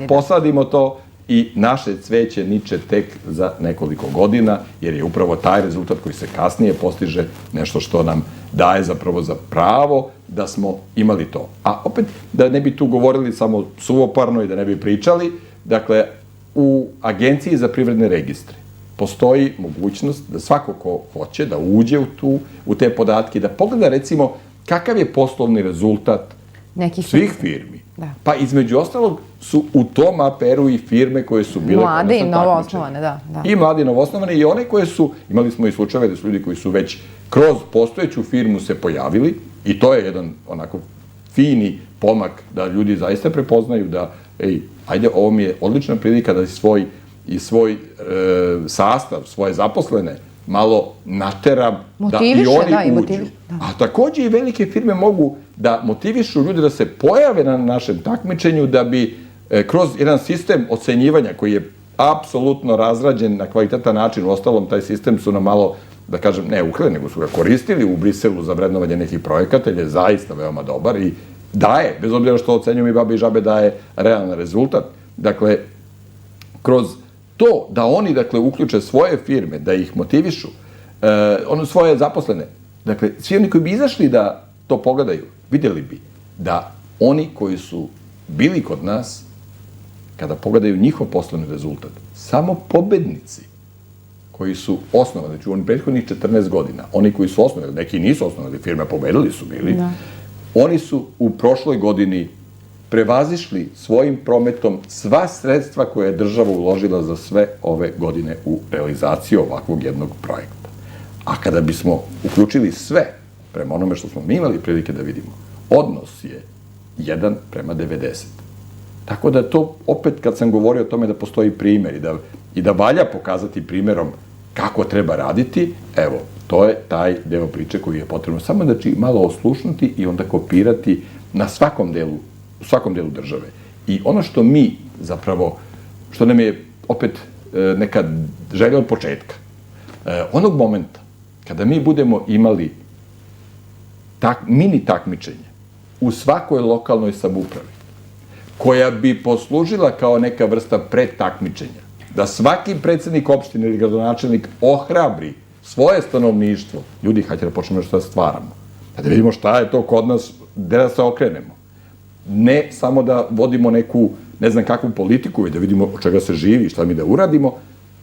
posadimo to i naše cveće niče tek za nekoliko godina, jer je upravo taj rezultat koji se kasnije postiže nešto što nam daje zapravo za pravo da smo imali to. A opet, da ne bi tu govorili samo suvoparno i da ne bi pričali, dakle, u Agenciji za privredne registre postoji mogućnost da svako ko hoće da uđe u te podatke, da pogleda, recimo, kakav je poslovni rezultat svih firmi. Pa između ostalog su u tom APR-u i firme koje su bile mlade i novoosnovane, da. I mlade i novoosnovane i one koje su, imali smo i slučajeve da su ljudi koji su već kroz postojeću firmu se pojavili i to je jedan onako fini pomak da ljudi zaista prepoznaju da, ajde, ovo mi je odlična prilika da svoj sastav, svoje zaposlene malo nateram da i oni uđu. A takođe i velike firme mogu da motivišu ljude da se pojave na našem takmičenju da bi kroz jedan sistem ocenjivanja koji je apsolutno razrađen na kvalitetan način, u ostalom taj sistem su nam malo, da kažem, ne ukrali, nego su ga koristili u Briselu za vrednovanje nekih projekata, jer je zaista veoma dobar i daje, bez obzira što ocenjujem i babe i žabe, daje realan rezultat. Dakle, kroz to da oni, dakle, uključe svoje firme, da ih motivišu, svoje zaposlene, dakle, svi oni koji bi izašli da to pogledaju, vidjeli bi da oni koji su bili kod nas, kada pogledaju njihov poslovni rezultat, samo pobednici, koji su osnovani, znači u prethodnih 14 godina, oni koji su osnovali, neki nisu osnovali, firme pobedili su bili, oni su u prošloj godini prevazišli svojim prometom sva sredstva koje je država uložila za sve ove godine u realizaciju ovakvog jednog projekta. A kada bismo uključili sve prema onome što smo mi imali prilike da vidimo, odnos je 1:90. Tako da to, opet kad sam govorio o tome da postoji primer i da valja pokazati primerom kako treba raditi, evo, to je taj deo priče koji je potrebno samo malo oslušnuti i onda kopirati na svakom delu države. I ono što mi zapravo, što nam je opet neka želja od početka, onog momenta kada mi budemo imali mini takmičenje u svakoj lokalnoj samoupravi, koja bi poslužila kao neka vrsta predtakmičenja, da svaki predsednik opštine ili gradonačelnik ohrabri svoje stanovništvo, ljudi, hajde da počnemo što da stvaramo, da vidimo šta je to kod nas, gde da se okrenemo. Ne samo da vodimo neku, ne znam kakvu politiku, već da vidimo od čega se živi, šta mi da uradimo.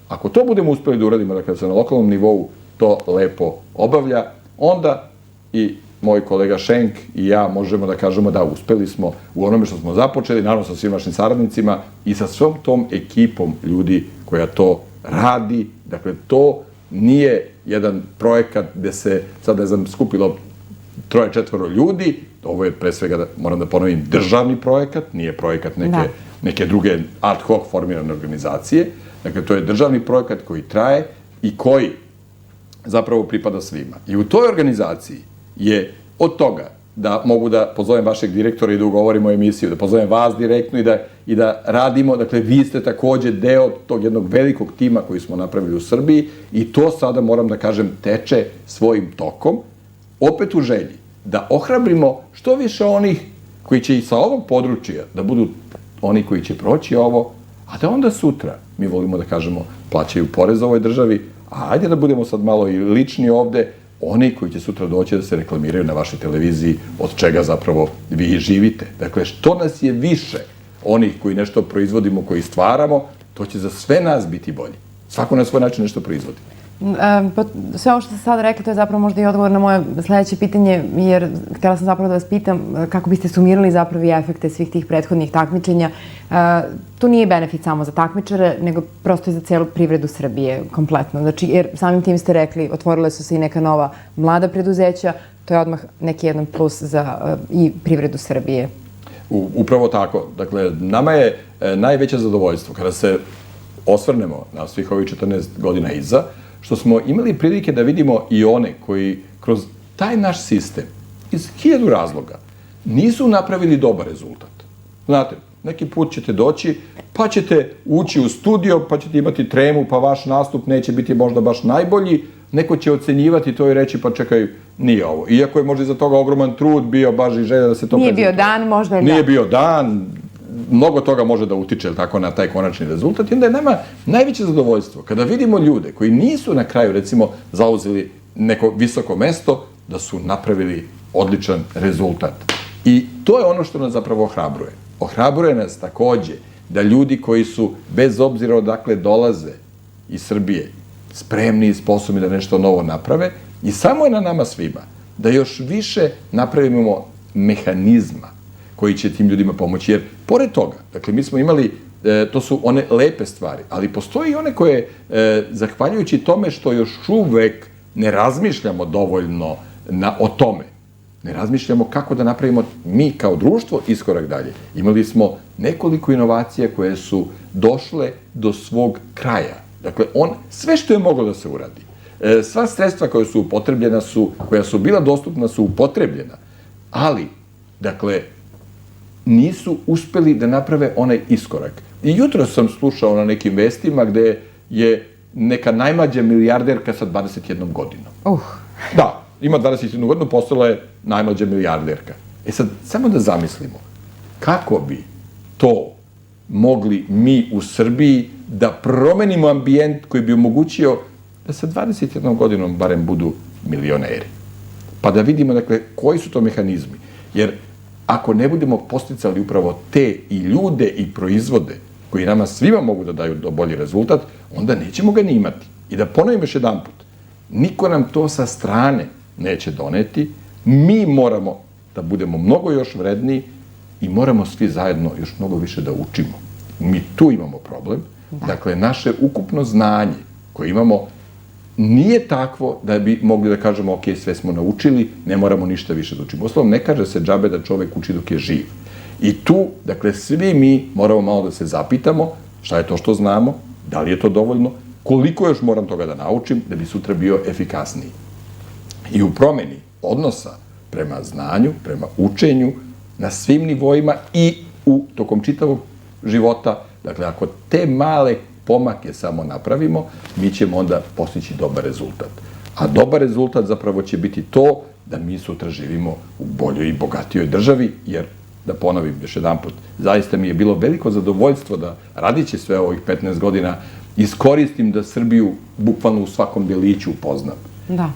Ako to budemo uspeli da uradimo, da kada se na lokalnom nivou to lepo obavlja, onda i moj kolega Šenk i ja možemo da kažemo da uspeli smo u onome što smo započeli, naravno sa svim vašim saradnicima i sa svom tom ekipom ljudi koja to radi. Dakle, to nije jedan projekat gde se, sad ne znam, skupilo 3-4 ljudi, ovo je pre svega, moram da ponovim, državni projekat, nije projekat neke druge ad hoc formirane organizacije. Dakle, to je državni projekat koji traje i koji zapravo pripada svima. I u toj organizaciji je od toga da mogu da pozovem vašeg direktora i da ugovorimo emisiju, da pozovem vas direktno i da radimo, dakle, vi ste takođe deo tog jednog velikog tima koji smo napravili u Srbiji i to sada, moram da kažem, teče svojim tokom, opet u želji da ohrabrimo što više onih koji će i sa ovog područja da budu oni koji će proći ovo, a da onda sutra, mi volimo da kažemo, plaćaju porez ovoj državi, a ajde da budemo sad malo i lični ovde, oni koji će sutra doći da se reklamiraju na vašoj televiziji, od čega zapravo vi živite. Dakle, što nas je više onih koji nešto proizvodimo, koji stvaramo, to će za sve nas biti bolje. Svako na svoj način nešto proizvodi. Sve ovo što ste sada rekli, to je zapravo možda i odgovor na moje sledeće pitanje, jer htjela sam zapravo da vas pitam kako biste sumirali zapravo i efekte svih tih prethodnih takmičenja. Tu nije benefit samo za takmičare, nego prosto i za celu privredu Srbije, kompletno. Znači, jer samim tim ste rekli, otvorile su se i neka nova mlada preduzeća, to je odmah neki jedan plus za i privredu Srbije. Upravo tako. Dakle, nama je najveće zadovoljstvo kada se osvrnemo na svih ovih 14 godina iza, što smo imali prilike da vidimo i one koji kroz taj naš sistem iz 1000 razloga nisu napravili dobar rezultat. Znate, neki put ćete doći, pa ćete ući u studio, pa ćete imati tremu, pa vaš nastup neće biti možda baš najbolji, neko će ocenjivati to i reći, pa čekaj, nije ovo. Iako je možda iza toga ogroman trud bio, baš i želja da se to prezentuje. Nije bio dan, možda je dan. Nije bio dan, mnogo toga može da utiče tako na taj konačni rezultat i onda je nama najveće zadovoljstvo kada vidimo ljude koji nisu na kraju, recimo, zauzeli neko visoko mesto, da su napravili odličan rezultat. I to je ono što nas zapravo ohrabruje. Ohrabruje nas takođe da ljudi koji su, bez obzira odakle dolaze iz Srbije, spremni i sposobni da nešto novo naprave i samo je na nama svima da još više napravimo mehanizma koji će tim ljudima pomoći. Jer, pored toga, dakle, mi smo imali, to su one lepe stvari, ali postoji i one koje, zahvaljujući tome što još uvek ne razmišljamo dovoljno o tome, ne razmišljamo kako da napravimo mi kao društvo iskorak dalje. Imali smo nekoliko inovacija koje su došle do svog kraja. Dakle, sve što je moglo da se uradi, sva sredstva koja su upotrebljena koja su bila dostupna su upotrebljena, ali, dakle, nisu uspeli da naprave onaj iskorak. I jutro sam slušao na nekim vestima gde je neka najmlađa milijarderka sa 21 godinom. Da, ima 21 godinu, postala je najmlađa milijarderka. E sad, samo da zamislimo, kako bi to mogli mi u Srbiji da promenimo ambijent koji bi omogućio da sa 21 godinom barem budu milioneri. Pa da vidimo, dakle, koji su to mehanizmi. Jer ako ne budemo posticali upravo te i ljude i proizvode koji nama svima mogu da daju bolji rezultat, onda nećemo ga ni imati. I da ponovim još jedan put, niko nam to sa strane neće doneti, mi moramo da budemo mnogo još vredniji i moramo svi zajedno još mnogo više da učimo. Mi tu imamo problem. Dakle, naše ukupno znanje koje imamo nije takvo da bi mogli da kažemo ok, sve smo naučili, ne moramo ništa više da učimo. Ostalom, ne kaže se džabe da čovek uči dok je živ. I tu, dakle, svi mi moramo malo da se zapitamo šta je to što znamo, da li je to dovoljno, koliko još moram toga da naučim da bi sutra bio efikasniji. I u promeni odnosa prema znanju, prema učenju, na svim nivoima i tokom čitavog života, dakle, ako te male pomake samo napravimo, mi ćemo onda postići dobar rezultat. A dobar rezultat zapravo će biti to da mi sutra živimo u boljoj i bogatijoj državi, jer, da ponovim još jedan put, zaista mi je bilo veliko zadovoljstvo da radići sve ovih 15 godina iskoristim da Srbiju bukvalno u svakom deliću upoznam.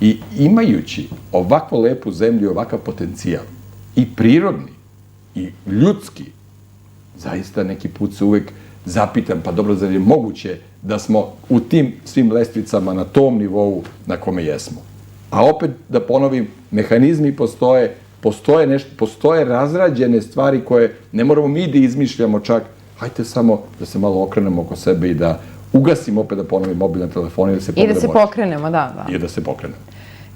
I imajući ovakvu lepu zemlju, ovakav potencijal, i prirodni, i ljudski, zaista neki put se uvek zapitam, pa dobro, zar je moguće da smo u tim svim lestvicama na tom nivou na kome jesmo. A opet, da ponovim, mehanizmi postoje razrađene stvari koje ne moramo mi da izmišljamo čak, hajte samo da se malo okrenemo oko sebe i da ugasimo, opet da ponovim, mobilne telefone i da se pogledamo. I da se pokrenemo, da. I da se pokrenemo.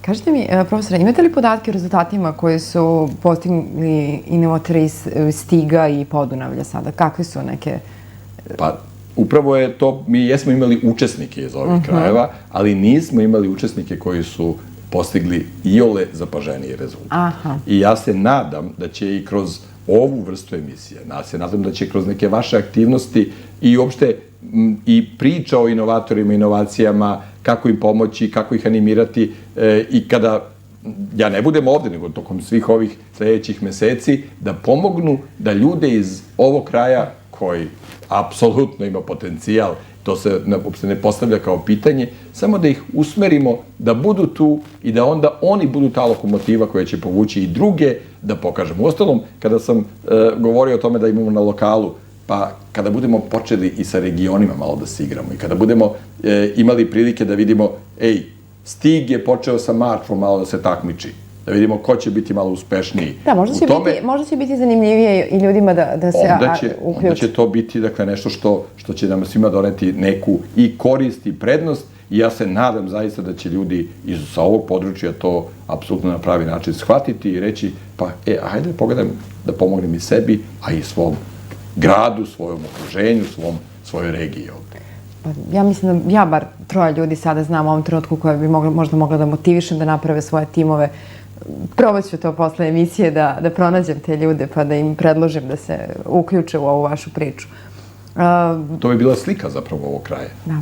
Kažite mi, profesore, imate li podatke o rezultatima koje su postigli inovatori iz Stiga i Podunavlja sada? Kakve su neke... Pa, upravo je to, mi jesmo imali učesnike iz ovih krajeva, ali nismo imali učesnike koji su postigli iole zapaženiji rezultat. I ja se nadam da će i kroz ovu vrstu emisije, ja se nadam da će kroz neke vaše aktivnosti i uopšte i priča o inovatorima, inovacijama, kako im pomoći, kako ih animirati i kada ja ne budem ovde, nego tokom svih ovih sledećih meseci, da pomognu da ljude iz ovog kraja koji apsolutno ima potencijal, to se uopšte ne postavlja kao pitanje, samo da ih usmerimo da budu tu i da onda oni budu ta lokomotiva koja će povući i druge da pokažemo. Uostalom, kada sam govorio o tome da imamo na lokalu, pa kada budemo počeli i sa regionima malo da se igramo i kada budemo imali prilike da vidimo, Stig je počeo sa Marčvom malo da se takmiči, da vidimo ko će biti malo uspešniji. Da, možda će biti zanimljivije i ljudima da se uključe. Onda će to biti, dakle, nešto što će nam svima doneti neku i korist i prednost i ja se nadam zaista da će ljudi sa ovog područja to apsolutno na pravi način shvatiti i reći, pa, hajde pogledam da pomognem i sebi, a i svom gradu, svojom okruženju, svojoj regiji ovde. Ja mislim da ja bar 3 ljudi sada znam u ovom trenutku koje bi možda mogla da motivišem da naprave svoje timove. Probat ću to posle emisije da pronađem te ljude pa da im predložim da se uključe u ovu vašu priču. To bi bila slika zapravo ovog kraja. Da.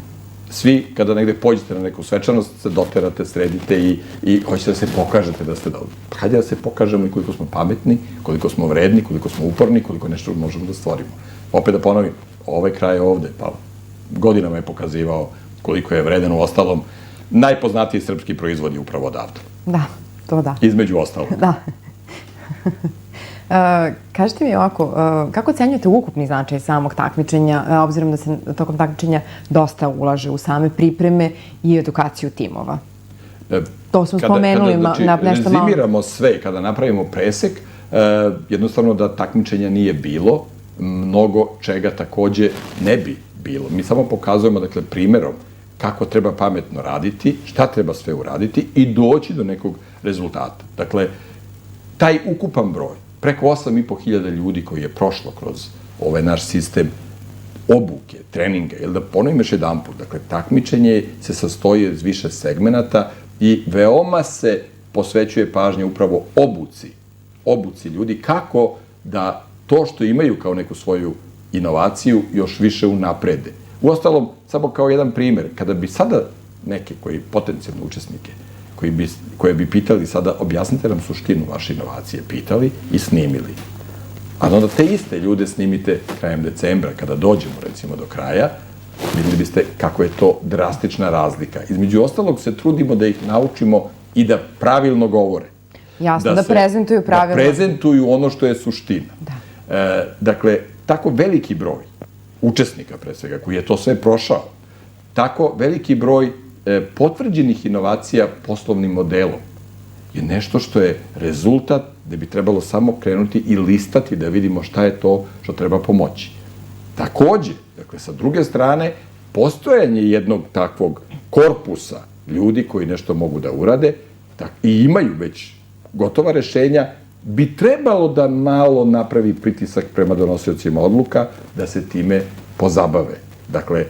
Svi, kada negde pođete na neku svečanost, se doterate, sredite i hoćete da se pokažete da ste dobri. Hajde da se pokažemo i koliko smo pametni, koliko smo vredni, koliko smo uporni, koliko nešto možemo da stvorimo. Opet da ponovim, ovaj kraj ovde, pa godinama je pokazivao koliko je vredan, u ostalom, najpoznatiji srpski proizvod je upravo odavde. Da, to da. Između ostalog. Da. Kažite mi ovako, kako ocenjujete ukupni značaj samog takmičenja, obzirom da se tokom takmičenja dosta ulaže u same pripreme i edukaciju timova? To smo spomenuli nešto malo. Kada rezimiramo sve, kada napravimo presek, jednostavno da takmičenja nije bilo, mnogo čega takođe ne bi bilo. Mi samo pokazujemo, dakle, primerom kako treba pametno raditi, šta treba sve uraditi i doći do nekog rezultata. Dakle, taj ukupan broj, preko 8.500 ljudi koji je prošlo kroz ovaj naš sistem obuke, treninga, ili da ponovim još jedan put, dakle, takmičenje se sastoji iz više segmenata i veoma se posvećuje pažnje upravo obuci ljudi, kako da to što imaju kao neku svoju inovaciju još više unaprede. Uostalom, samo kao jedan primer, kada bi sada neke potencijalne učesnike koje bi pitali sada, objasnite nam suštinu vaše inovacije, pitali i snimili. A onda te iste ljude snimite krajem decembra, kada dođemo recimo do kraja, vidjeli biste kako je to drastična razlika. Između ostalog se trudimo da ih naučimo i da pravilno govore. Jasno, da prezentuju pravilno. Da prezentuju ono što je suština. Dakle, tako veliki broj učesnika, pre svega, koji je to sve prošao, tako veliki broj potvrđenih inovacija poslovnim modelom je nešto što je rezultat da bi trebalo samo krenuti i listati da vidimo šta je to što treba pomoći. Takođe, dakle, sa druge strane, postojanje jednog takvog korpusa ljudi koji nešto mogu da urade i imaju već gotova rešenja, bi trebalo da malo napravi pritisak prema donosiocima odluka da se time pozabave. Dakle,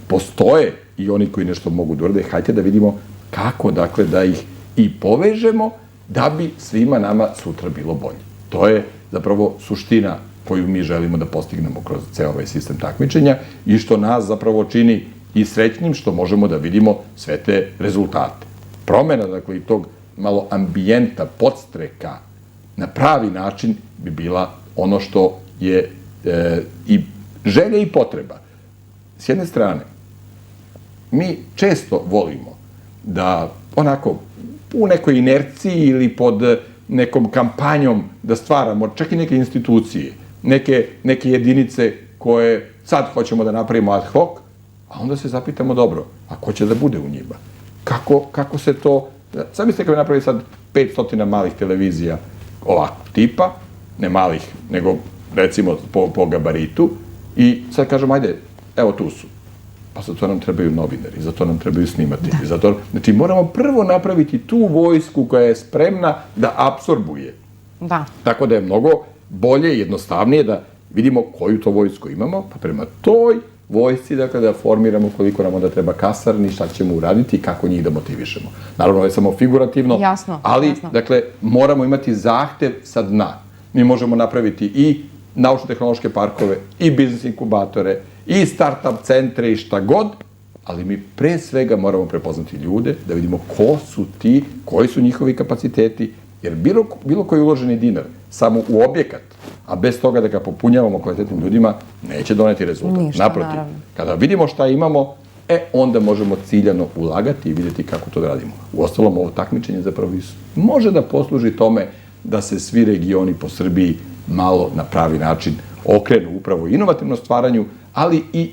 postoje i oni koji nešto mogu da urade, hajde da vidimo kako, dakle, da ih i povežemo da bi svima nama sutra bilo bolje. To je zapravo suština koju mi želimo da postignemo kroz ceo ovaj sistem takmičenja i što nas zapravo čini i srećnim što možemo da vidimo sve te rezultate. Promena, dakle, i tog malo ambijenta, podstreka na pravi način bi bila ono što je i želja i potreba. S jedne strane, mi često volimo da onako u nekoj inerciji ili pod nekom kampanjom da stvaramo čak i neke institucije, neke jedinice koje sad hoćemo da napravimo ad hoc, a onda se zapitamo dobro, a ko će da bude u njima? Kako se to... Sad mislite kako napravi sad 500 malih televizija ovakvog tipa, ne malih, nego recimo po gabaritu, i sad kažemo, ajde, evo tu su. Pa za to nam trebaju novinari, za to nam trebaju snimatelji, znači moramo prvo napraviti tu vojsku koja je spremna da apsorbuje. Da. Tako da je mnogo bolje i jednostavnije da vidimo koju to vojsku imamo, pa prema toj vojsci, dakle, da formiramo koliko nam onda treba kasarni, šta ćemo uraditi i kako njih da motivišemo. Naravno, ovo je samo figurativno, ali, dakle, moramo imati zahtev sa dna. Mi možemo napraviti i naučno-tehnološke parkove, i biznis inkubatore, i start-up centre i šta god, ali mi pre svega moramo prepoznati ljude, da vidimo ko su ti, koji su njihovi kapaciteti, jer bilo koji uloženi dinar samo u objekat, a bez toga da ga popunjavamo kvalitetnim ljudima, neće doneti rezultat. Naprotiv, kada vidimo šta imamo, onda možemo ciljano ulagati i vidjeti kako to da radimo. Uostalom, ovo takmičenje zapravo može da posluži tome da se svi regioni po Srbiji malo na pravi način okrenu upravo inovativnom stvaranju, ali i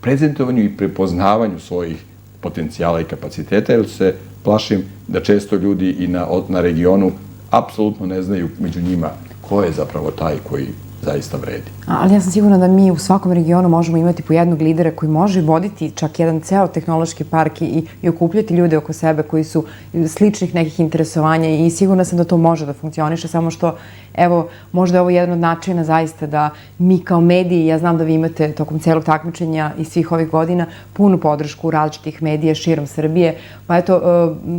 prezentovanju i prepoznavanju svojih potencijala i kapaciteta, jer se plašim da često ljudi i na regionu apsolutno ne znaju među njima ko je zapravo taj koji zaista vredi. Ali ja sam sigurna da mi u svakom regionu možemo imati po jednog lidera koji može voditi čak jedan ceo tehnološki park i okupljati ljude oko sebe koji su sličnih nekih interesovanja i sigurna sam da to može da funkcioniše, samo što, evo, možda je ovo jedan od načina zaista da mi kao mediji, ja znam da vi imate tokom celog takmičenja i svih ovih godina punu podršku različitih medija širom Srbije, pa eto,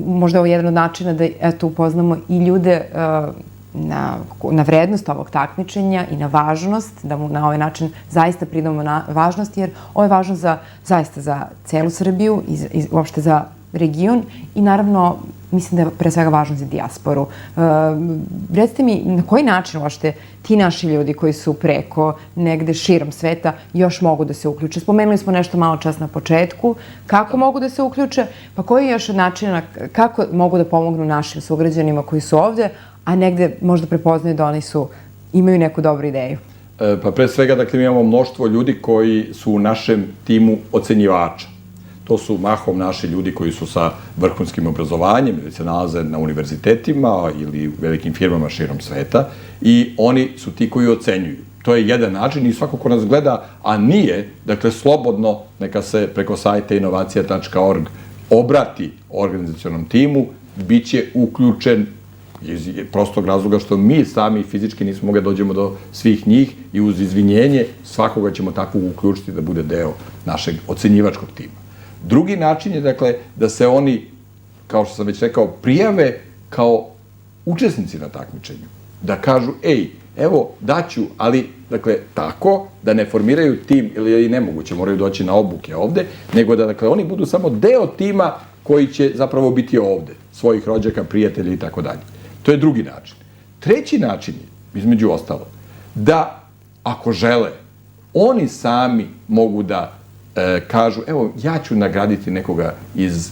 možda je ovo jedan od načina da, eto, upoznamo i ljude na vrednost ovog takmičenja i na važnost, da mu na ovaj način zaista pridamo na važnost, jer ovo je važno zaista za celu Srbiju i uopšte za region i naravno mislim da je pre svega važno za dijasporu. Recite mi, na koji način uopšte ti naši ljudi koji su preko negde širom sveta još mogu da se uključe? Spomenuli smo nešto malo čas na početku, kako mogu da se uključe, pa koji je još način kako mogu da pomognu našim sugrađanima koji su ovde, a negde možda prepoznaju da oni imaju neku dobru ideju? Pa pre svega, dakle, mi imamo mnoštvo ljudi koji su u našem timu ocenjivača. To su mahom naši ljudi koji su sa vrhunskim obrazovanjem ili se nalaze na univerzitetima ili u velikim firmama širom sveta i oni su ti koji ocenjuju. To je jedan način i svako ko nas gleda, a nije, dakle, slobodno neka se preko sajta inovacija.org obrati organizacionom timu, bit će uključen iz prostog razloga što mi sami fizički nismo mogli da dođemo do svih njih i uz izvinjenje svakoga ćemo takvog uključiti da bude deo našeg ocenjivačkog tima. Drugi način je, dakle, da se oni, kao što sam već rekao, prijave kao učesnici na takmičenju. Da kažu, evo, daću, ali, dakle, tako da ne formiraju tim, ili je i nemoguće, moraju doći na obuke ovde, nego da, dakle, oni budu samo deo tima koji će zapravo biti ovde, svojih rođaka, prijatelja i tako dalje. To je drugi način. Treći način je, između ostalo, da, ako žele, oni sami mogu da kažu, evo, ja ću nagraditi nekoga iz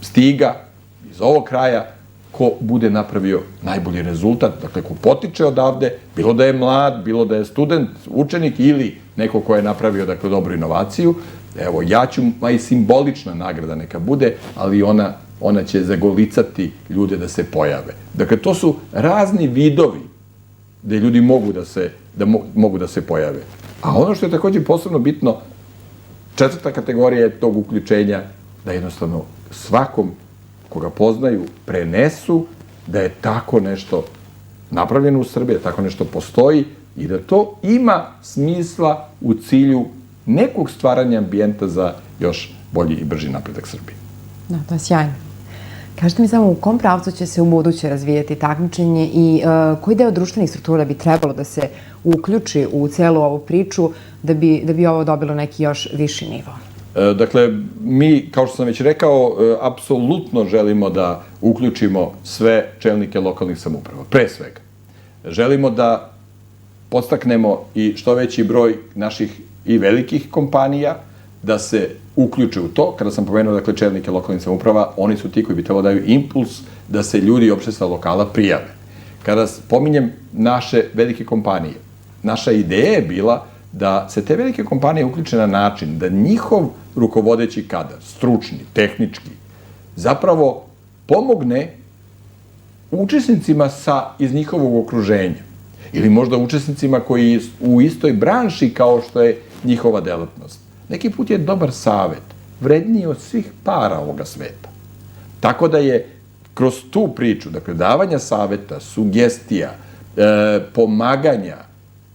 Stiga, iz ovog kraja, ko bude napravio najbolji rezultat, dakle, ko potiče odavde, bilo da je mlad, bilo da je student, učenik ili neko ko je napravio, dakle, dobru inovaciju, evo, ja ću, ma i simbolična nagrada neka bude, ali ona će zagolicati ljude da se pojave. Dakle, to su razni vidovi gde ljudi mogu da se pojave. A ono što je takođe posebno bitno, četvrta kategorija je tog uključenja, da jednostavno svakom koga poznaju prenesu da je tako nešto napravljeno u Srbiji, da tako nešto postoji i da to ima smisla u cilju nekog stvaranja ambijenta za još bolji i brži napredak Srbije. Da, to je sjajno. Kažete mi samo u kom pravcu će se u buduće razvijati takmičenje i koji deo društvenih struktura bi trebalo da se uključi u celu ovu priču da bi ovo dobilo neki još viši nivo? Dakle, mi, kao što sam već rekao, apsolutno želimo da uključimo sve čelnike lokalnih samouprava, pre svega. Želimo da podstaknemo i što veći broj naših i velikih kompanija da se uključe u to. Kada sam pomenuo, dakle, čelnike lokalnih samouprava, oni su ti koji bi trebalo daju impuls da se ljudi uopšte sa lokala prijave. Kada pominjem naše velike kompanije, naša ideja je bila da se te velike kompanije uključe na način da njihov rukovodeći kadar, stručni, tehnički, zapravo pomogne učesnicima iz njihovog okruženja ili možda učesnicima koji u istoj branši kao što je njihova delatnost. Neki put je dobar savet, vredniji od svih para ovoga sveta. Tako da je kroz tu priču, dakle, davanja saveta, sugestija, pomaganja,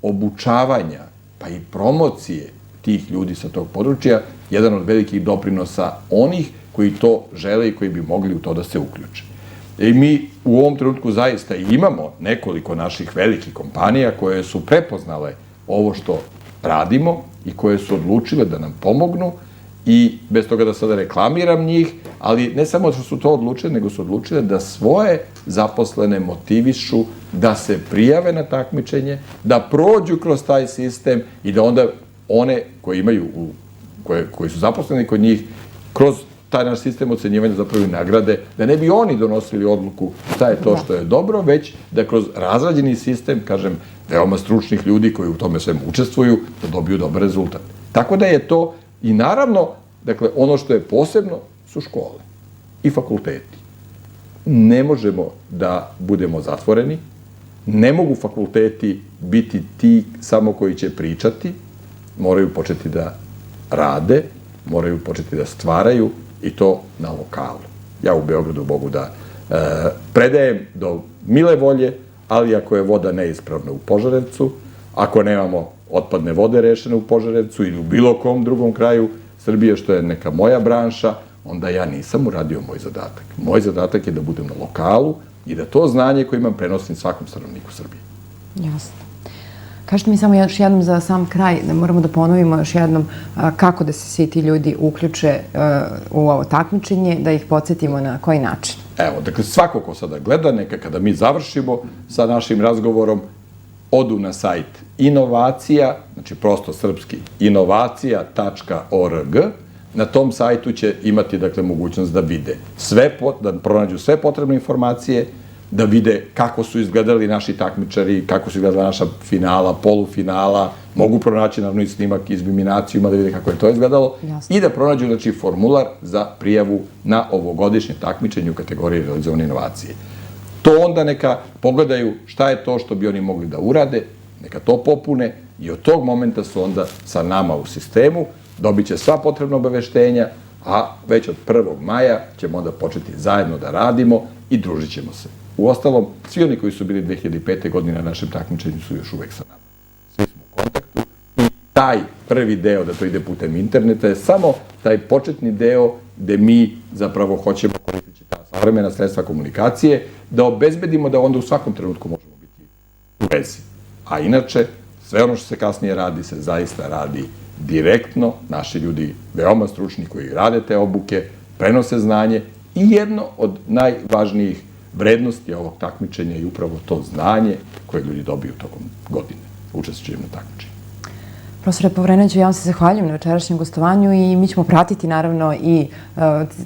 obučavanja, pa i promocije tih ljudi sa tog područja, jedan od velikih doprinosa onih koji to žele i koji bi mogli u to da se uključe. I mi u ovom trenutku zaista imamo nekoliko naših velikih kompanija koje su prepoznale ovo što radimo i koje su odlučile da nam pomognu i bez toga da sada reklamiram njih, ali ne samo što su to odlučile, nego su odlučile da svoje zaposlene motivišu da se prijave na takmičenje, da prođu kroz taj sistem i da onda one koji su zaposleni kod njih, kroz taj naš sistem ocenjivanja zapravo i nagrade, da ne bi oni donosili odluku šta je to što je dobro, već da kroz razrađeni sistem, kažem, veoma stručnih ljudi koji u tome svemu učestvuju, da dobiju dobar rezultat. Tako da je to i naravno, dakle, ono što je posebno su škole i fakulteti. Ne možemo da budemo zatvoreni, ne mogu fakulteti biti ti samo koji će pričati, moraju početi da rade, moraju početi da stvaraju i to na lokalu. Ja u Beogradu mogu da predajem do mile volje, ali ako je voda neispravna u Požarevcu, ako nemamo otpadne vode rešene u Požarevcu ili u bilo kom drugom kraju Srbije, što je neka moja branša, onda ja nisam uradio moj zadatak. Moj zadatak je da budem na lokalu i da to znanje koje imam prenosim svakom stanovniku Srbije. Jasno. Kažete mi samo još jednom za sam kraj, da moramo da ponovimo još jednom kako da se svi ti ljudi uključe u ovo takmičenje, da ih podsjetimo na koji način. Evo, dakle, svako ko sada gleda, neka kada mi završimo sa našim razgovorom, odu na sajt inovacija, znači prosto srpski, inovacija.org. Na tom sajtu će imati, dakle, mogućnost da vide da pronađu sve potrebne informacije, da vide kako su izgledali naši takmičari, kako su izgledala naša finala, polufinala, mogu pronaći naravno i snimak iz Biminacijuma da vide kako je to izgledalo i da pronađu, znači, formular za prijavu na ovogodišnje takmičenje u kategoriji realizovane inovacije. To onda neka pogledaju šta je to što bi oni mogli da urade, neka to popune i od tog momenta su onda sa nama u sistemu, dobit će sva potrebna obaveštenja, a već od 1. maja ćemo onda početi zajedno da radimo i družit ćemo se. Uostalom, svi oni koji su bili 2005. godine na našem takmičenju su još uvek sa nama. Svi smo u kontaktu i taj prvi deo, da to ide putem interneta, je samo taj početni deo gde mi zapravo hoćemo koristiti ta savremena sredstva komunikacije, da obezbedimo da onda u svakom trenutku možemo biti u vezi. A inače, sve ono što se kasnije radi, se zaista radi direktno. Naši ljudi, veoma stručni koji rade te obuke, prenose znanje i jedno od najvažnijih vrednosti ovog takmičenja je upravo to znanje koje ljudi dobiju tokom godine učešćujem na takmičenju. Profesore Povrenoviću, ja vam se zahvaljujem na večerašnjem gostovanju i mi ćemo pratiti naravno i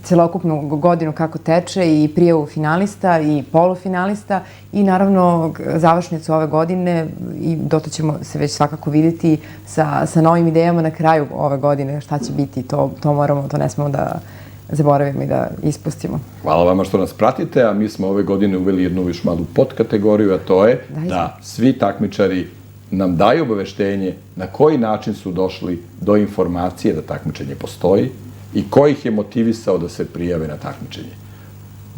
celokupnu godinu kako teče i prijavu finalista i polufinalista i naravno završnicu ove godine i dotle ćemo se već svakako vidjeti sa novim idejama na kraju ove godine. Šta će biti, to ne smemo da zaboravimo i da ispustimo. Hvala vama što nas pratite, a mi smo ove godine uveli jednu još malu podkategoriju, a to je da svi takmičari nam daju obaveštenje na koji način su došli do informacije da takmičenje postoji i ko ih je motivisao da se prijave na takmičenje.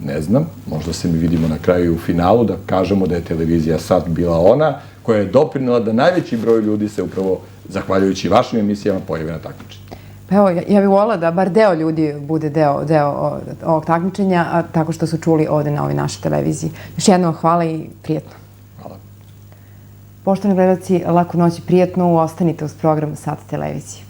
Ne znam, možda se mi vidimo na kraju u finalu da kažemo da je televizija sad bila ona koja je doprinela da najveći broj ljudi se upravo, zahvaljujući vašim emisijama, pojave na takmičenje. Pa evo, ja bih voljela da bar deo ljudi bude deo ovog takmičenja, a tako što su čuli ovde na ovoj našoj televiziji. Još jednom hvala i prijetno. Hvala. Poštovani gledalci, laku noć i prijetno, ostanite uz program Sat televizije.